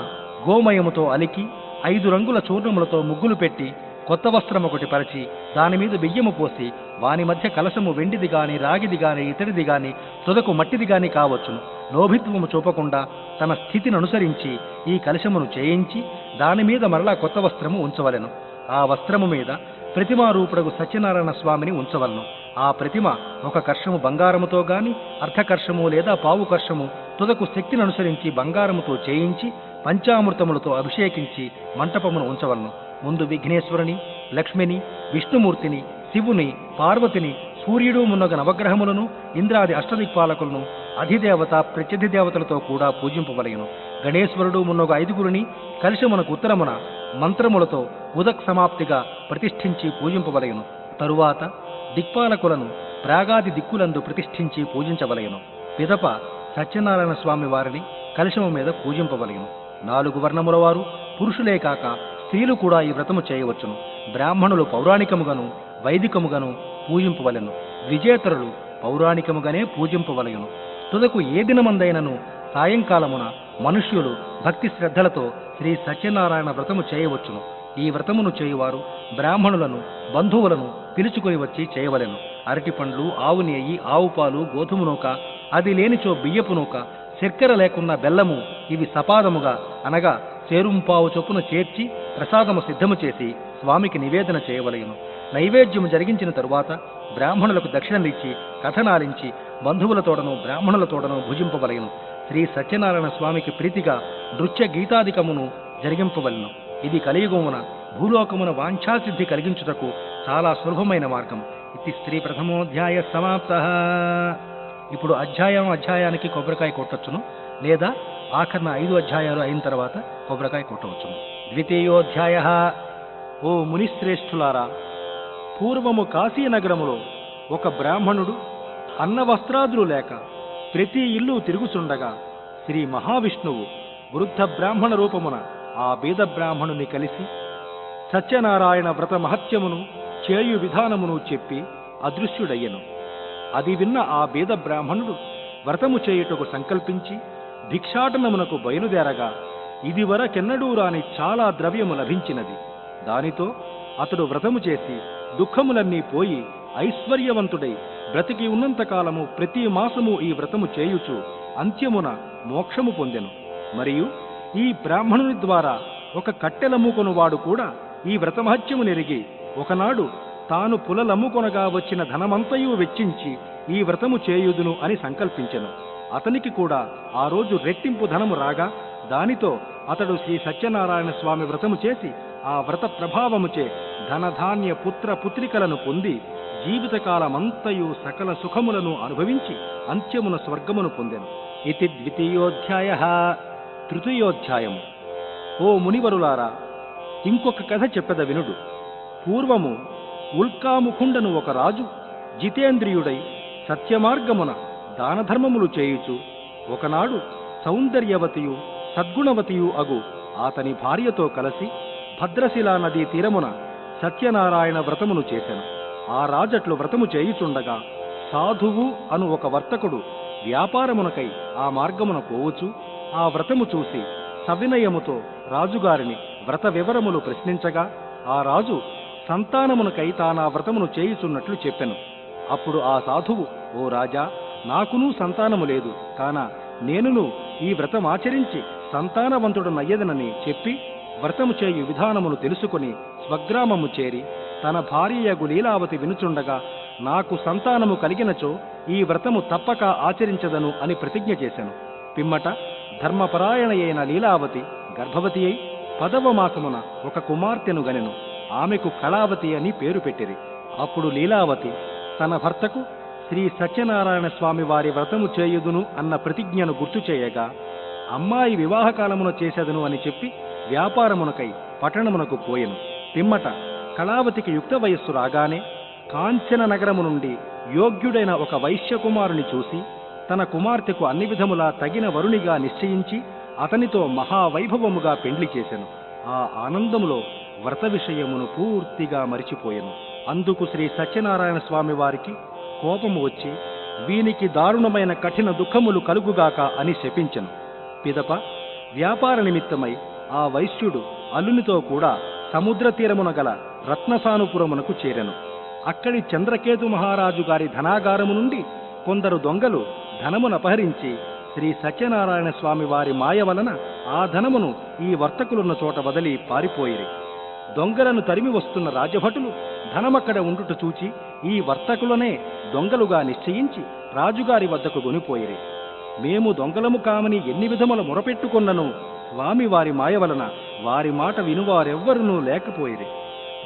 గోమయముతో అలికి 5 రంగుల చూర్ణములతో ముగ్గులు పెట్టి కొత్త వస్త్రం ఒకటి పరిచి దానిమీద బియ్యము పోసి వాని మధ్య కలశము వెండిది గాని రాగిది గాని ఇతడిది గాని తుదకు మట్టిది గాని కావచ్చును. లోభిత్వము చూపకుండా తన స్థితిని అనుసరించి ఈ కలశమును చేయించి దానిమీద మరలా కొత్త వస్త్రము ఉంచవలెను. ఆ వస్త్రము మీద ప్రతిమారూపుడగు సత్యనారాయణ స్వామిని ఉంచవలను. ఆ ప్రతిమ ఒక కర్షము బంగారముతో గాని అర్ధకర్షము లేదా పావు కర్షము తుదకు శక్తిని అనుసరించి బంగారముతో చేయించి పంచామృతములతో అభిషేకించి మంటపమును ఉంచవలను. ముందు విఘ్నేశ్వరుని లక్ష్మిని, విష్ణుమూర్తిని, శివుని, పార్వతిని, సూర్యుడు మున్నగ నవగ్రహములను, ఇంద్రాది అష్టదిక్పాలకులను, అధిదేవత ప్రత్యధిదేవతలతో కూడా పూజింపవలయను. గణేశ్వరుడు మున్నొక 5గురిని కలశమునకు ఉత్తరమున మంత్రములతో ఉదక్ సమాప్తిగా ప్రతిష్ఠించి పూజింపవలయను. తరువాత దిక్పాలకులను ప్రాగాది దిక్కులందు ప్రతిష్ఠించి పూజించవలయను. పిదప సత్యనారాయణ స్వామి వారిని కలశము మీద పూజింపవలయను. 4 వర్ణముల వారు పురుషులే కాక స్త్రీలు కూడా ఈ వ్రతము చేయవచ్చును. బ్రాహ్మణులు పౌరాణికముగాను వైదికముగాను పూజింపవలెను. విజేతరులు పౌరాణికముగానే పూజింపవలయను. తుదకు ఏ దినమందైనను సాయంకాలమున మనుష్యులు భక్తి శ్రద్ధలతో శ్రీ సత్యనారాయణ వ్రతము చేయవచ్చును. ఈ వ్రతమును చేయువారు బ్రాహ్మణులను, బంధువులను పిలుచుకొని వచ్చి చేయవలెను. అరటిపండ్లు, ఆవు నెయ్యి, ఆవు పాలు, గోధుమ నూక, అది లేనిచో బియ్యపు నూక, చక్కెర లేకున్న బెల్లము, ఇవి సపాదముగా అనగా చేరుంపావు చొప్పున చేర్చి ప్రసాదము సిద్ధము చేసి స్వామికి నివేదన చేయవలెను. నైవేద్యము జరిగించిన తరువాత బ్రాహ్మణులకు దక్షిణలిచ్చి కథనాలించి బంధువులతోడను బ్రాహ్మణులతోడను భుజింపవలెను. శ్రీ సత్యనారాయణ స్వామికి ప్రీతిగా నృత్య గీతాదికమును జరిగింపవలెను. ఇది కలియుగమున భూలోకమున వాంఛాసిద్ధి కలిగించుటకు చాలా సులభమైన మార్గం. ఇది స్త్రీ ప్రథమోధ్యాయ సమాప్త. ఇప్పుడు అధ్యాయానికి కొబ్బరికాయ కొట్టొచ్చును, లేదా ఆఖరణ 5 అధ్యాయాలు అయిన తర్వాత కొబ్బరికాయ కొట్టవచ్చును. ద్వితీయోధ్యాయ. ఓ మునిశ్రేష్ఠులారా, పూర్వము కాశీనగరములో ఒక బ్రాహ్మణుడు అన్నవస్త్రాదులు లేక ప్రతి ఇల్లు తిరుగుచుండగా శ్రీ మహావిష్ణువు వృద్ధ బ్రాహ్మణ రూపమున ఆ బీద బ్రాహ్మణుని కలిసి సత్యనారాయణ వ్రత మహత్యమును చేయు విధానమును చెప్పి అదృశ్యుడయ్యను. అది విన్న ఆ బీద బ్రాహ్మణుడు వ్రతము చేయుటకు సంకల్పించి భిక్షాటనమునకు బయలుదేరగా ఇదివరకెన్నడూ రాని చాలా ద్రవ్యము లభించినది. దానితో అతడు వ్రతము చేసి దుఃఖములన్నీ పోయి ఐశ్వర్యవంతుడై బ్రతికి ఉన్నంతకాలము ప్రతి మాసము ఈ వ్రతము చేయుచు అంత్యమున మోక్షము పొందెను. మరియు ఈ బ్రాహ్మణుని ద్వారా ఒక కట్టెలమ్ముకొనువాడు కూడా ఈ వ్రతమహత్యము నెరిగి ఒకనాడు తాను పులలమ్ముకొనగా వచ్చిన ధనమంతయు వెచ్చించి ఈ వ్రతము చేయుదును అని సంకల్పించెను. అతనికి కూడా ఆ రోజు రెట్టింపు ధనము రాగా దానితో అతడు శ్రీ సత్యనారాయణ స్వామి వ్రతము చేసి ఆ వ్రత ప్రభావముచే ధనధాన్య పుత్ర పుత్రికలను పొంది జీవితకాలమంతయు సకల సుఖములను అనుభవించి అంత్యమున స్వర్గమును పొందెను. ఇది ద్వితీయోధ్యాయ. తృతీయోధ్యాయము. ఓ మునివరులారా, ఇంకొక కథ చెప్పెద వినుడు. పూర్వము ఉల్కాముఖుండను ఒక రాజు జితేంద్రియుడై సత్యమార్గమున దానధర్మములు చేయుచు ఒకనాడు సౌందర్యవతియు సద్గుణవతియు అగు అతని భార్యతో కలిసి భద్రశిలా నదీ తీరమున సత్యనారాయణ వ్రతమును చేసెను. ఆ రాజట్లు వ్రతము చేయుచుండగా సాధువు అను ఒక వర్తకుడు వ్యాపారమునకై ఆ మార్గమున పోవచ్చు ఆ వ్రతము చూసి సవినయముతో రాజుగారిని వ్రత వివరములు ప్రశ్నించగా ఆ రాజు సంతానమునకై తానా వ్రతమును చేయుచున్నట్లు చెప్పెను. అప్పుడు ఆ సాధువు, ఓ రాజా, నాకునూ సంతానము లేదు, కాన నేనును ఈ వ్రతమాచరించి సంతానవంతుడనయ్యదనని చెప్పి వ్రతము చేయు విధానమును తెలుసుకొని స్వగ్రామము చేరి తన భార్యయగు లీలావతి వినుచుండగా నాకు సంతానము కలిగినచో ఈ వ్రతము తప్పక ఆచరించదను అని ప్రతిజ్ఞ చేశాను. పిమ్మట ధర్మపరాయణయైన లీలావతి గర్భవతి అయి 10వ మాసమున ఒక కుమార్తెను గనెను. ఆమెకు కళావతి అని పేరు పెట్టిరి. అప్పుడు లీలావతి తన భర్తకు శ్రీ సత్యనారాయణ స్వామి వారి వ్రతము చేయుదును అన్న ప్రతిజ్ఞను గుర్తు చేయగా అమ్మాయి వివాహకాలమున చేసేదను అని చెప్పి వ్యాపారమునకై పట్టణమునకు పోయెను. పిమ్మట కళావతికి యుక్త వయస్సు రాగానే కాంచన నగరము నుండి యోగ్యుడైన ఒక వైశ్యకుమారుని చూసి తన కుమార్తెకు అన్ని విధములా తగిన వరునిగా నిశ్చయించి అతనితో మహావైభవముగా పెండ్లి చేసెను. ఆ ఆనందములో వ్రత విషయమును పూర్తిగా మరిచిపోయెను. అందుకు శ్రీ సత్యనారాయణ స్వామి వారికి కోపము వచ్చి వీనికి దారుణమైన కఠిన దుఃఖములు కలుగుగాక అని శపించెను. పిదప వ్యాపార నిమిత్తమై ఆ వైశ్యుడు అల్లునితో కూడా సముద్ర తీరమున గల రత్నసానుపురమునకు చేరెను. అక్కడి చంద్రకేతు మహారాజు గారి ధనాగారము నుండి కొందరు దొంగలు ధనమునపహరించి శ్రీ సత్యనారాయణ స్వామి వారి మాయ వలన ఆ ధనమును ఈ వర్తకులున్న చోట వదిలి పారిపోయిరి. దొంగలను తరిమి వస్తున్న రాజభటులు ధనమక్కడ ఉండుట చూచి ఈ వర్తకులనే దొంగలుగా నిశ్చయించి రాజుగారి వద్దకు గొనిపోయిరి. మేము దొంగలము కామని ఎన్ని విధముల మొరపెట్టుకొన్నను స్వామి వారి మాయ వలన వారి మాట వినువారెవ్వరునూ లేకపోయిరి.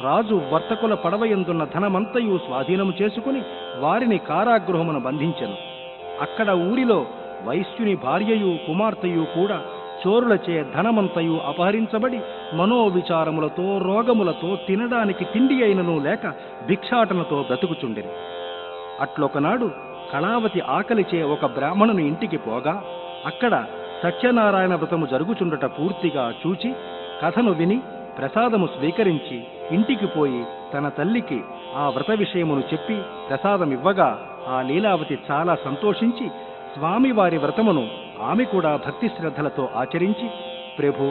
రాజు వర్తకుల పడవయందున్న ధనమంతయు స్వాధీనము చేసుకుని వారిని కారాగృహమును బంధించెను. అక్కడ ఊరిలో వైశ్యుని భార్యయు కుమార్తెయు కూడా చోరులచే ధనమంతయు అపహరించబడి మనోవిచారములతో రోగములతో తినడానికి తిండి అయినను లేక భిక్షాటనతో బ్రతుకుచుండెను. అట్లొకనాడు కళావతి ఆకలిచే ఒక బ్రాహ్మణుని ఇంటికి పోగా అక్కడ సత్యనారాయణ వ్రతము జరుగుచుండట పూర్తిగా చూచి కథను విని ప్రసాదము స్వీకరించి ఇంటికి పోయి తన తల్లికి ఆ వ్రత విషయమును చెప్పి ప్రసాదమివ్వగా ఆ లీలావతి చాలా సంతోషించి స్వామివారి వ్రతమును ఆమె కూడా భక్తి శ్రద్ధలతో ఆచరించి, ప్రభు,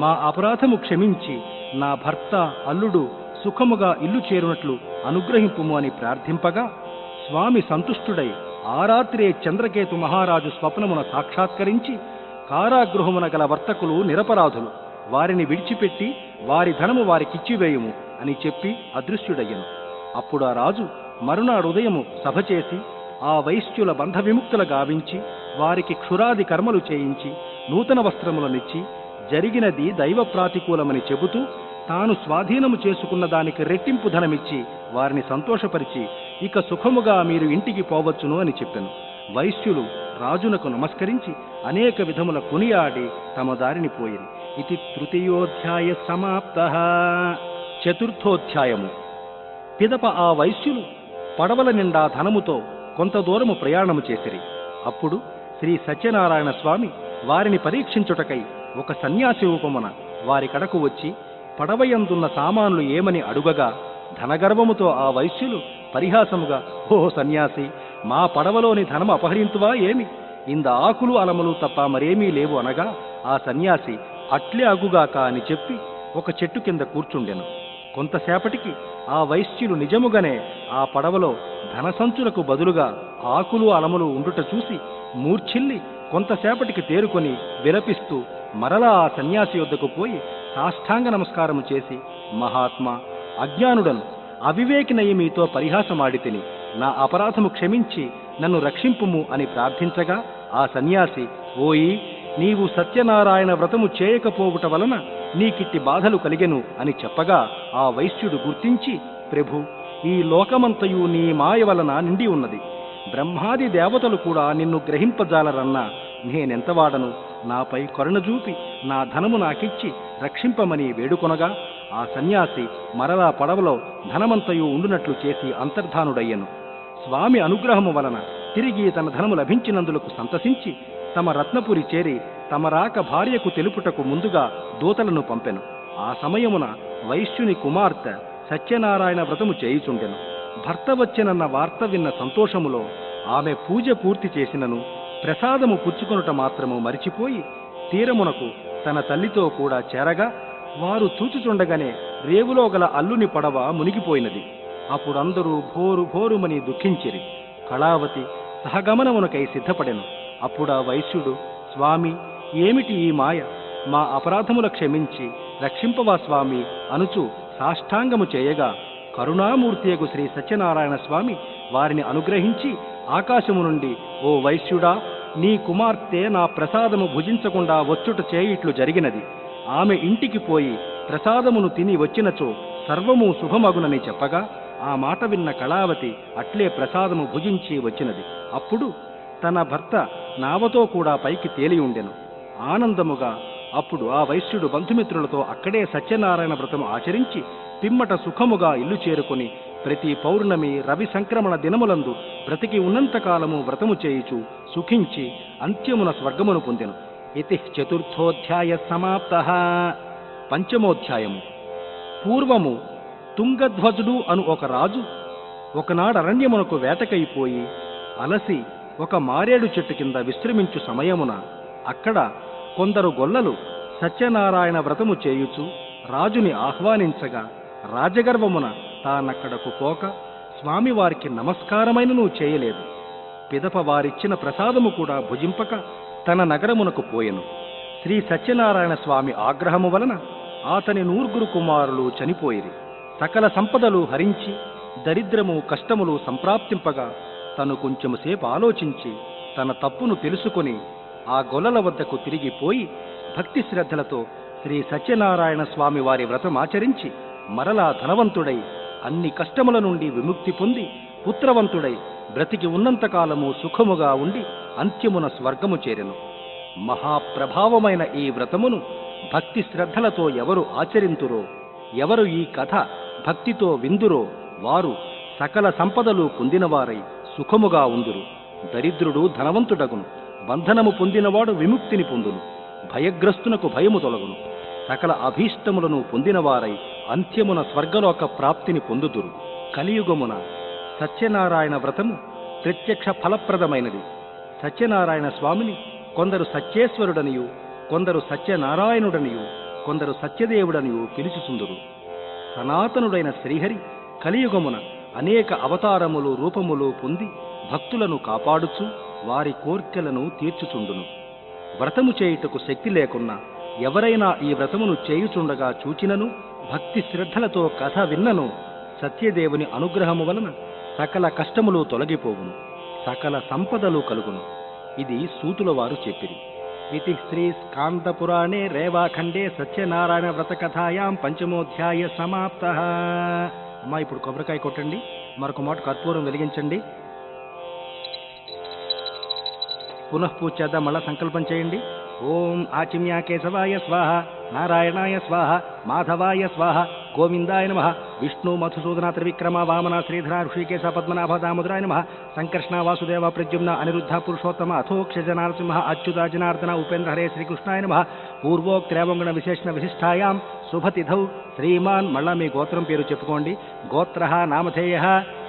మా అపరాధము క్షమించి నా భర్త అల్లుడు సుఖముగా ఇల్లు చేరునట్లు అనుగ్రహింపుము అని ప్రార్థింపగా స్వామి సంతుష్టుడై ఆ రాత్రే చంద్రకేతు మహారాజు స్వప్నమున సాక్షాత్కరించి, కారాగృహమున గల వర్తకులు నిరపరాధులు, వారిని విడిచిపెట్టి వారి ధనము వారికిచ్చివేయుము అని చెప్పి అదృశ్యుడయ్యను. అప్పుడు ఆ రాజు మరునాడు ఉదయము సభ చేసి ఆ వైశ్యుల బంధ విముక్తుల గావించి వారికి క్షురాది కర్మలు చేయించి నూతన వస్త్రములనిచ్చి జరిగినది దైవ ప్రాతికూలమని చెబుతూ తాను స్వాధీనము చేసుకున్న దానికి రెట్టింపు ధనమిచ్చి వారిని సంతోషపరిచి ఇక సుఖముగా మీరు ఇంటికి పోవచ్చును అని చెప్పెను. వైశ్యులు రాజునకు నమస్కరించి అనేక విధముల కొనియాడి తమ దారిని పోయిరి. ఇది తృతీయోధ్యాయ సమాప్తః. చతుర్థోధ్యాయము. పిదప ఆ వైశ్యులు పడవల నిండా ధనముతో కొంత దూరము ప్రయాణము చేసిరి. అప్పుడు శ్రీ సత్యనారాయణ స్వామి వారిని పరీక్షించుటకై ఒక సన్యాసి రూపమున వారి కడకు వచ్చి పడవయందున్న సామాన్లు ఏమని అడుగగా ధనగర్వముతో ఆ వైశ్యులు పరిహాసముగా, ఓ సన్యాసి, మా పడవలోని ధనము అపహరింతువా ఏమి? ఇంద ఆకులు అలములు తప్ప మరేమీ లేవు అనగా ఆ సన్యాసి అట్లే అగుగాక అని చెప్పి ఒక చెట్టు కింద కూర్చుండెను. కొంతసేపటికి ఆ వైశ్యులు నిజముగానే ఆ పడవలో ధనసంచులకు బదులుగా ఆకులు అలములు ఉండుట చూసి మూర్ఛిల్లి కొంతసేపటికి తేరుకొని విలపిస్తూ మరలా ఆ సన్యాసి వద్దకు పోయి సాష్టాంగ నమస్కారము చేసి, మహాత్మా, అజ్ఞానుడను అవివేకినయి మీతో పరిహాసమాడి తిని నా అపరాధము క్షమించి నన్ను రక్షింపుము అని ప్రార్థించగా ఆ సన్యాసి, ఓయి, నీవు సత్యనారాయణ వ్రతము చేయకపోవుట వలన నీకిట్టి బాధలు కలిగెను అని చెప్పగా ఆ వైశ్యుడు గుర్తించి, ప్రభు, ఈ లోకమంతయు నీ మాయ వలన నిండి ఉన్నది. బ్రహ్మాది దేవతలు కూడా నిన్ను గ్రహింపజాలరన్నా నేనెంతవాడను, నాపై కరుణ చూపి నా ధనము నాకిచ్చి రక్షింపమని వేడుకొనగా ఆ సన్యాసి మరలా పడవలో ధనమంతయు ఉండునట్లు చేసి అంతర్ధానుడయ్యను. స్వామి అనుగ్రహము వలన తిరిగి తన ధనము లభించినందులకు సంతసించి తమ రత్నపురి చేరి తమ రాక భార్యకు తెలుపుటకు ముందుగా దూతలను పంపెను. ఆ సమయమున వైశ్యుని కుమార్తె సత్యనారాయణ వ్రతము చేయుచుండెను. భర్త వచ్చెనన్న వార్త విన్న సంతోషములో ఆమె పూజ పూర్తి చేసినను ప్రసాదము పుచ్చుకొనుట మాత్రము మరిచిపోయి తీరమునకు తన తల్లితో కూడా చేరగా వారు చూచుచుండగానే రేవులో గల అల్లుని పడవ మునిగిపోయినది. అప్పుడందరూ భోరు భోరుమని దుఃఖించిరి. కళావతి సహగమనమునకై సిద్ధపడెను. అప్పుడా వైశ్యుడు, స్వామి, ఏమిటి ఈ మాయ? మా అపరాధముల క్షమించి రక్షింపవా స్వామి అనుచు సాష్టాంగము చేయగా కరుణామూర్తియగు శ్రీ సత్యనారాయణ స్వామి వారిని అనుగ్రహించి ఆకాశము నుండి, ఓ వైశ్యుడా, నీ కుమార్తె నా ప్రసాదము భుజించకుండా వచ్చుట చేయిట్లు జరిగినది. ఆమె ఇంటికి పోయి ప్రసాదమును తిని వచ్చినచో సర్వము శుభమగునని చెప్పగా ఆ మాట విన్న కళావతి అట్లే ప్రసాదము భుజించి వచ్చినది. అప్పుడు తన భర్త నావతో కూడా పైకి తేలి ఉండెను. ఆనందముగా అప్పుడు ఆ వైశ్యుడు బంధుమిత్రులతో అక్కడే సత్యనారాయణ వ్రతము ఆచరించి పిమ్మట సుఖముగా ఇల్లు చేరుకొని ప్రతి పౌర్ణమి రవి సంక్రమణ దినములందు బ్రతికి ఉన్నంతకాలము వ్రతము చేయుచు సుఖించి అంత్యమున స్వర్గమును పొందెను. ఇది చతుర్థోధ్యాయ సమాప్తః. పంచమోధ్యాయము. పూర్వము తుంగధ్వజుడు అను ఒక రాజు ఒకనాడు అరణ్యమునకు వేటకైపోయి అలసి ఒక మారేడు చెట్టు కింద విశ్రమించు సమయమున అక్కడ కొందరు గొల్లలు సత్యనారాయణ వ్రతము చేయుచు రాజుని ఆహ్వానించగా రాజగర్వమున తానక్కడకు పోక స్వామివారికి నమస్కారమైనను చేయలేదు. పిదప వారిచ్చిన ప్రసాదము కూడా భుజింపక తన నగరమునకు పోయెను. శ్రీ సత్యనారాయణ స్వామి ఆగ్రహము వలన అతని 9 కుమారులు చనిపోయిరి. సకల సంపదలు హరించి దరిద్రము కష్టములు సంప్రాప్తింపగా తను కొంచెము సేపు ఆలోచించి తన తప్పును తెలుసుకొని ఆ గొల్లల వద్దకు తిరిగిపోయి భక్తి శ్రద్ధలతో శ్రీ సత్యనారాయణ స్వామి వారి వ్రతమాచరించి మరలా ధనవంతుడై అన్ని కష్టముల నుండి విముక్తి పొంది పుత్రవంతుడై బ్రతికి ఉన్నంతకాలము సుఖముగా ఉండి అంత్యమున స్వర్గము చేరెను. మహాప్రభావమైన ఈ వ్రతమును భక్తి శ్రద్ధలతో ఎవరు ఆచరింతురో, ఎవరు ఈ కథ భక్తితో విందురో వారు సకల సంపదలు పొందినవారై సుఖముగా ఉందురు. దరిద్రుడు ధనవంతుడగును, బంధనము పొందినవాడు విముక్తిని పొందును, భయగ్రస్తునకు భయము తొలగును. సకల అభీష్టములను పొందినవారై అంత్యమున స్వర్గలోక ప్రాప్తిని పొందుదురు. కలియుగమున సత్యనారాయణ వ్రతము ప్రత్యక్ష ఫలప్రదమైనది. సత్యనారాయణ స్వామిని కొందరు సత్యేశ్వరుడనియు, కొందరు సత్యనారాయణుడనియు, కొందరు సత్యదేవుడనియు పిలుచుచుందురు. సనాతనుడైన శ్రీహరి కలియుగమున అనేక అవతారములు రూపములు పొంది భక్తులను కాపాడుచు వారి కోర్కెలను తీర్చుచుండును. వ్రతము చేయుటకు శక్తి లేకున్నా ఎవరైనా ఈ వ్రతమును చేయుచుండగా చూచినను, భక్తి శ్రద్ధలతో కథ విన్నను సత్యదేవుని అనుగ్రహము వలన సకల కష్టములు తొలగిపోవును, సకల సంపదలు కలుగును. ఇది సూతుల వారు చెప్పిరి. ఇది శ్రీ స్కాందపురాణే రేవాఖండే సత్యనారాయణ వ్రత కథాయాం పంచమోధ్యాయ సమాప్తః. అమ్మా, ఇప్పుడు కొబ్బరికాయ కొట్టండి, మరొక మాట కర్పూరం వెలిగించండి. పునఃపూజ చేద్దాం. మళ్ళా సంకల్పం చేయండి. ఓం ఆచిమ్యా కేశవాయ స్వాహ, నారాయణాయ స్వాహ, మాధవాయ స్వాహ, గోవిందాయ నమః, విష్ణు మధుసూదన త్రివిక్రమ వామన శ్రీధర ఋషికేశ పద్మనాభ దామోదరాయ నమః, సంకర్షణ వాసుదేవ ప్రద్యుమ్న అనిరుద్ధ పురుషోత్తమ అథోక్షజ నరసింహ అచ్యుత జనార్దన ఉపేంద్ర హరే శ్రీకృష్ణాయ నమః. పూర్వోక్త్రేవంగుణ విశేషణ విశిష్టాయాం శుభతిథౌ శ్రీమాన్. మళ్ళా మీ గోత్రం పేరు చెప్పుకోండి. గోత్రః నామధేయః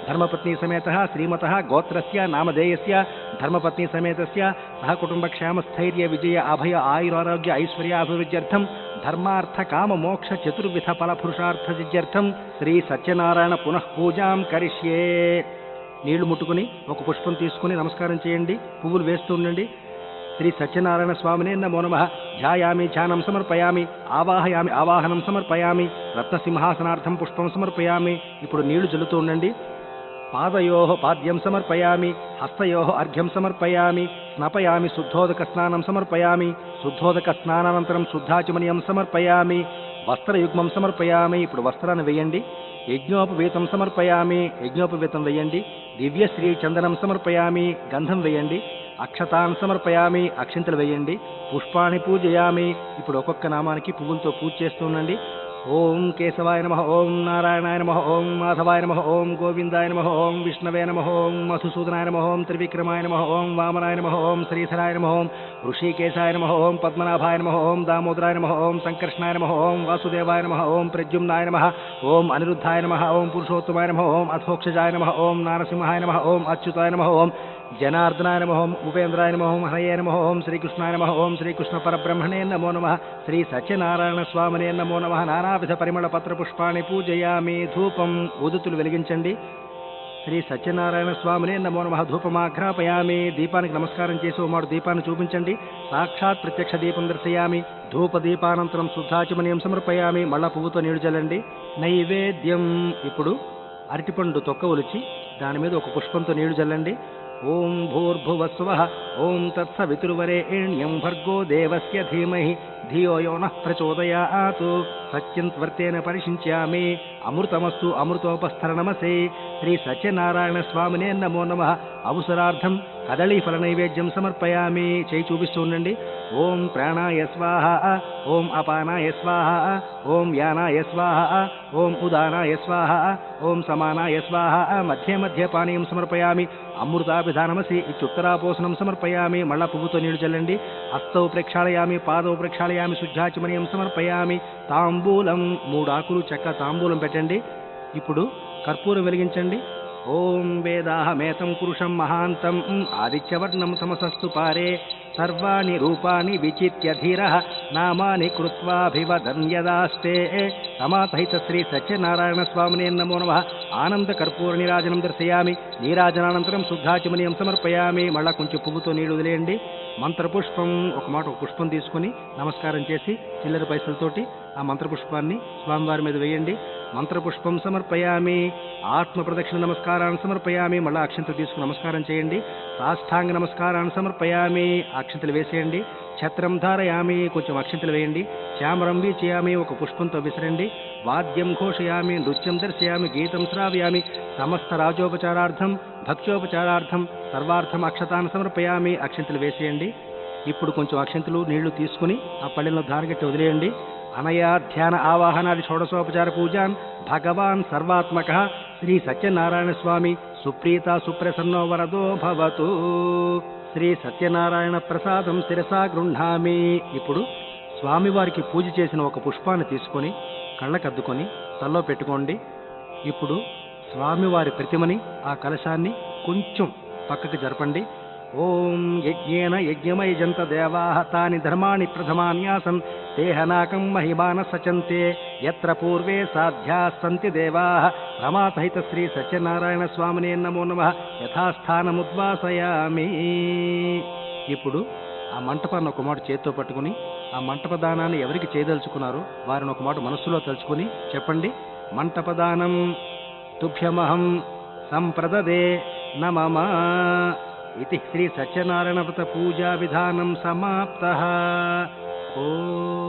ధర్మపత్ని సమేత శ్రీమత గోత్రస్య నామధేయస్య ధర్మపత్ని సమేతస్య సహ కుటుంబ క్షేమ స్థైర్య విజయ అభయ ఆయురారోగ్య ఐశ్వర్యాభివృద్ధ్యర్థం ధర్మార్థ కామ మోక్ష చతుర్విధ ఫల పురుషార్థ సిద్ధ్యర్థం శ్రీ సత్యనారాయణ పునః పూజాం కరిష్యే. నీళ్లు ముట్టుకుని ఒక పుష్పం తీసుకుని నమస్కారం చేయండి. పువ్వులు వేస్తూ ఉండండి. శ్రీ సత్యనారాయణ స్వామినే నమో నమః. ధ్యాయామి ధ్యానం సమర్పయామి, ఆవాహయామి ఆవాహనం సమర్పయామి, రత్నసింహాసనార్థం పుష్పం సమర్పయామి. ఇప్పుడు నీళ్లు జల్లుతూ ఉండండి. పాదయోః పాద్యం సమర్పయామి, హస్తయోః అర్ఘ్యం సమర్పయామి, స్నాపయామి, శుద్ధోదక స్నానం సమర్పయామి, శుద్ధోదక స్నానానంతరం శుద్ధాచమనీయం సమర్పయామి, వస్త్రయుగ్మం సమర్పయామి. ఇప్పుడు వస్త్రాన్ని వేయండి. యజ్ఞోపవీతం సమర్పయామి, యజ్ఞోపవీతం వేయండి. దివ్యశ్రీ చందనం సమర్పయామి, గంధం వేయండి. అక్షతాన్ సమర్పయామి, అక్షింతలు వేయండి. పుష్పాన్ని పూజయామి. ఇప్పుడు ఒక్కొక్క నామానికి పువ్వులతో పూజ చేస్తూ ఉండండి. ఓం కేశవాయ నమః, ఓం నారాయణాయ నమః, ఓం మాధవాయ నమః, ఓం గోవిందాయ నమః, ఓం విష్ణవే నమః, ఓం మధుసూదనాయ నమః, ఓం త్రివిక్రమాయ నమః, ఓం వామనాయ నమః, ఓం శ్రీధరాయ నమః, ఓం ఋషికేశాయ నమః, ఓం పద్మనాభాయ నమః, ఓం దామోదరాయ నమః, ఓం సంకర్షణాయ నమః, ఓం వాసుదేవాయ నమః, ఓం ప్రద్యుమ్నాయ నమః, ఓం అనిరుద్ధాయ నమః, ఓం పురుషోత్తమాయ నమః, ఓం అథోక్షజాయ నమః, ఓం నారసింహాయ నమః, ఓం అచ్యుతాయ నమః, ఓం జనార్దనాయ నమః, ఓం ఉపేంద్రాయ నమః, ఓం హరయే నమః, ఓం శ్రీకృష్ణాయ నమః, ఓం శ్రీకృష్ణ పరబ్రహ్మణే నమో నమః, శ్రీ సత్యనారాయణ స్వామినే నమో నమః. నానావిధ పరిమళ పత్ర పుష్పాన్ని పూజయామి. ధూపం ఉదుతులు వెలిగించండి. శ్రీ సత్యనారాయణ స్వామినే నమో నమః. ధూపమాఘ్రాపయామి. దీపానికి నమస్కారం చేసి మాడు దీపాన్ని చూపించండి. సాక్షాత్ ప్రత్యక్ష దీపం దర్శయామి. ధూప దీపానంతరం శుద్ధాచమనీయం సమర్పయామి. మళ్ళా పువ్వుతో నీళ్లు చల్లండి. నైవేద్యం. ఇప్పుడు అరటిపండు తొక్క ఒలిచి దాని మీద ఒక పుష్పంతో నీళ్లు చల్లండి. ఓం భూర్భువస్వః ఓం తత్సవితుర్వరేణ్యం భర్గో దేవస్య ధీమహి ధియో యో నః ప్రచోదయాత్. సత్యం త్వర్తేన పరిశించామి. అమృతమస్తు అమృతోపస్థరణమసే. శ్రీ సత్యనారాయణ స్వామినే నమో నమః. అవసరార్థం కదళీ ఫల నైవేద్యం సమర్పయామి. చేయి చూపిస్తూ ఉండండి. ఓం ప్రాణాయ స్వాహ, ఓం అపానాయ స్వాహ, ఓం యానాయ స్వాహ, ఓం ఉదానాయ స్వాహ, ఓం సమానాయ స్వాహ. మధ్య మధ్య పానీయం సమర్పయామి. అమృతాభిధానమసి ఇత్యుత్తరాపోసనం సమర్పయామి. మళ్ళా పువ్వుతో నీళ్లు చల్లండి. హస్తౌ ప్రక్షాళయామి, పాదౌ ప్రక్షాళయామి, శుద్ధాచమనీయం సమర్పయామి. తాంబూలం 3 ఆకులు చెక్క తాంబూలం పెట్టండి. ఇప్పుడు కర్పూరం వెలిగించండి. ఓం వేదాహమేతం పురుషం మహాంతం ఆదిత్యవర్ణం తమసస్తు పారే సర్వాణి రూపాణి విచిత్య ధీరః నామాని కృత్వాభివదన్యదాస్తే. సమాసహిత శ్రీ సత్యనారాయణ స్వామినే నమో నమః. ఆనంద కర్పూర నీరాజనం దర్శయామి. నీరాజనానంతరం శుద్ధాచమనీయం సమర్పయామి. మళ్ళా కొంచెం పువ్వుతో నీళ్లు వదిలేయండి. మంత్రపుష్పం ఒక పుష్పం తీసుకుని నమస్కారం చేసి చిల్లర పైసలతోటి ఆ మంత్రపుష్పాన్ని స్వామివారి మీద వేయండి. మంత్రపుష్పం సమర్పయామి. ఆత్మ ప్రదక్షిణ నమస్కారాన్ని సమర్పయామి. మళ్ళా అక్షంతలు తీసుకుని నమస్కారం చేయండి. సాష్టాంగ నమస్కారాన్ని సమర్పయామి. అక్షంతలు వేసేయండి. ఛత్రం ధారయామి. కొంచెం అక్షంతలు వేయండి. చామరం వీచయామి. ఒక పుష్పంతో విసరండి. వాద్యం ఘోషయామి, నృత్యం దర్శయామి, గీతం శ్రావ్యామి, సమస్త రాజోపచారార్థం భక్ష్యోపచారార్థం సర్వార్థం అక్షతాన్ని సమర్పయామి. అక్షంతలు వేసేయండి. ఇప్పుడు కొంచెం అక్షంతలు నీళ్లు తీసుకుని ఆ పళ్ళెంలో ధారగట్టి వదిలేయండి. అనయా ధ్యాన ఆవాహనాది షోడశోపచార పూజాన్ భగవాన్ సర్వాత్మక శ్రీ సత్యనారాయణ స్వామి సుప్రీత సుప్రసన్నో వరదో భవతు. శ్రీ సత్యనారాయణ ప్రసాదం శిరసా గృహ్ణామి. ఇప్పుడు స్వామివారికి పూజ చేసిన ఒక పుష్పాన్ని తీసుకొని కళ్ళకద్దుకొని తల్లో పెట్టుకోండి. ఇప్పుడు స్వామివారి ప్రతిమని ఆ కలశాన్ని కొంచెం పక్కకి జరపండి. ఓం యజ్ఞేన యజ్ఞమయజంత దేవాః తాని ధర్మాణి ప్రథమాన్యాసన్ దేహనాకం మహిమాన సచంతే యత్ర పూర్వే సాధ్యాః సంతి దేవాః రమాసహిత శ్రీ సత్యనారాయణ స్వామినే నమో నమః యథాస్థానముద్వాసయామి. ఇప్పుడు ఆ మంటపాన్ని ఒక మాట చేత్తో పట్టుకుని ఆ మంటపదానాన్ని ఎవరికి చేయదలుచుకున్నారో వారిని ఒక మాట మనస్సులో తలుచుకుని చెప్పండి. మంటపదానం తుభ్యమహం సంప్రదదే నమమ इति श्री सत्यनारायण व्रत पूजा विधानं समाप्तः. ओम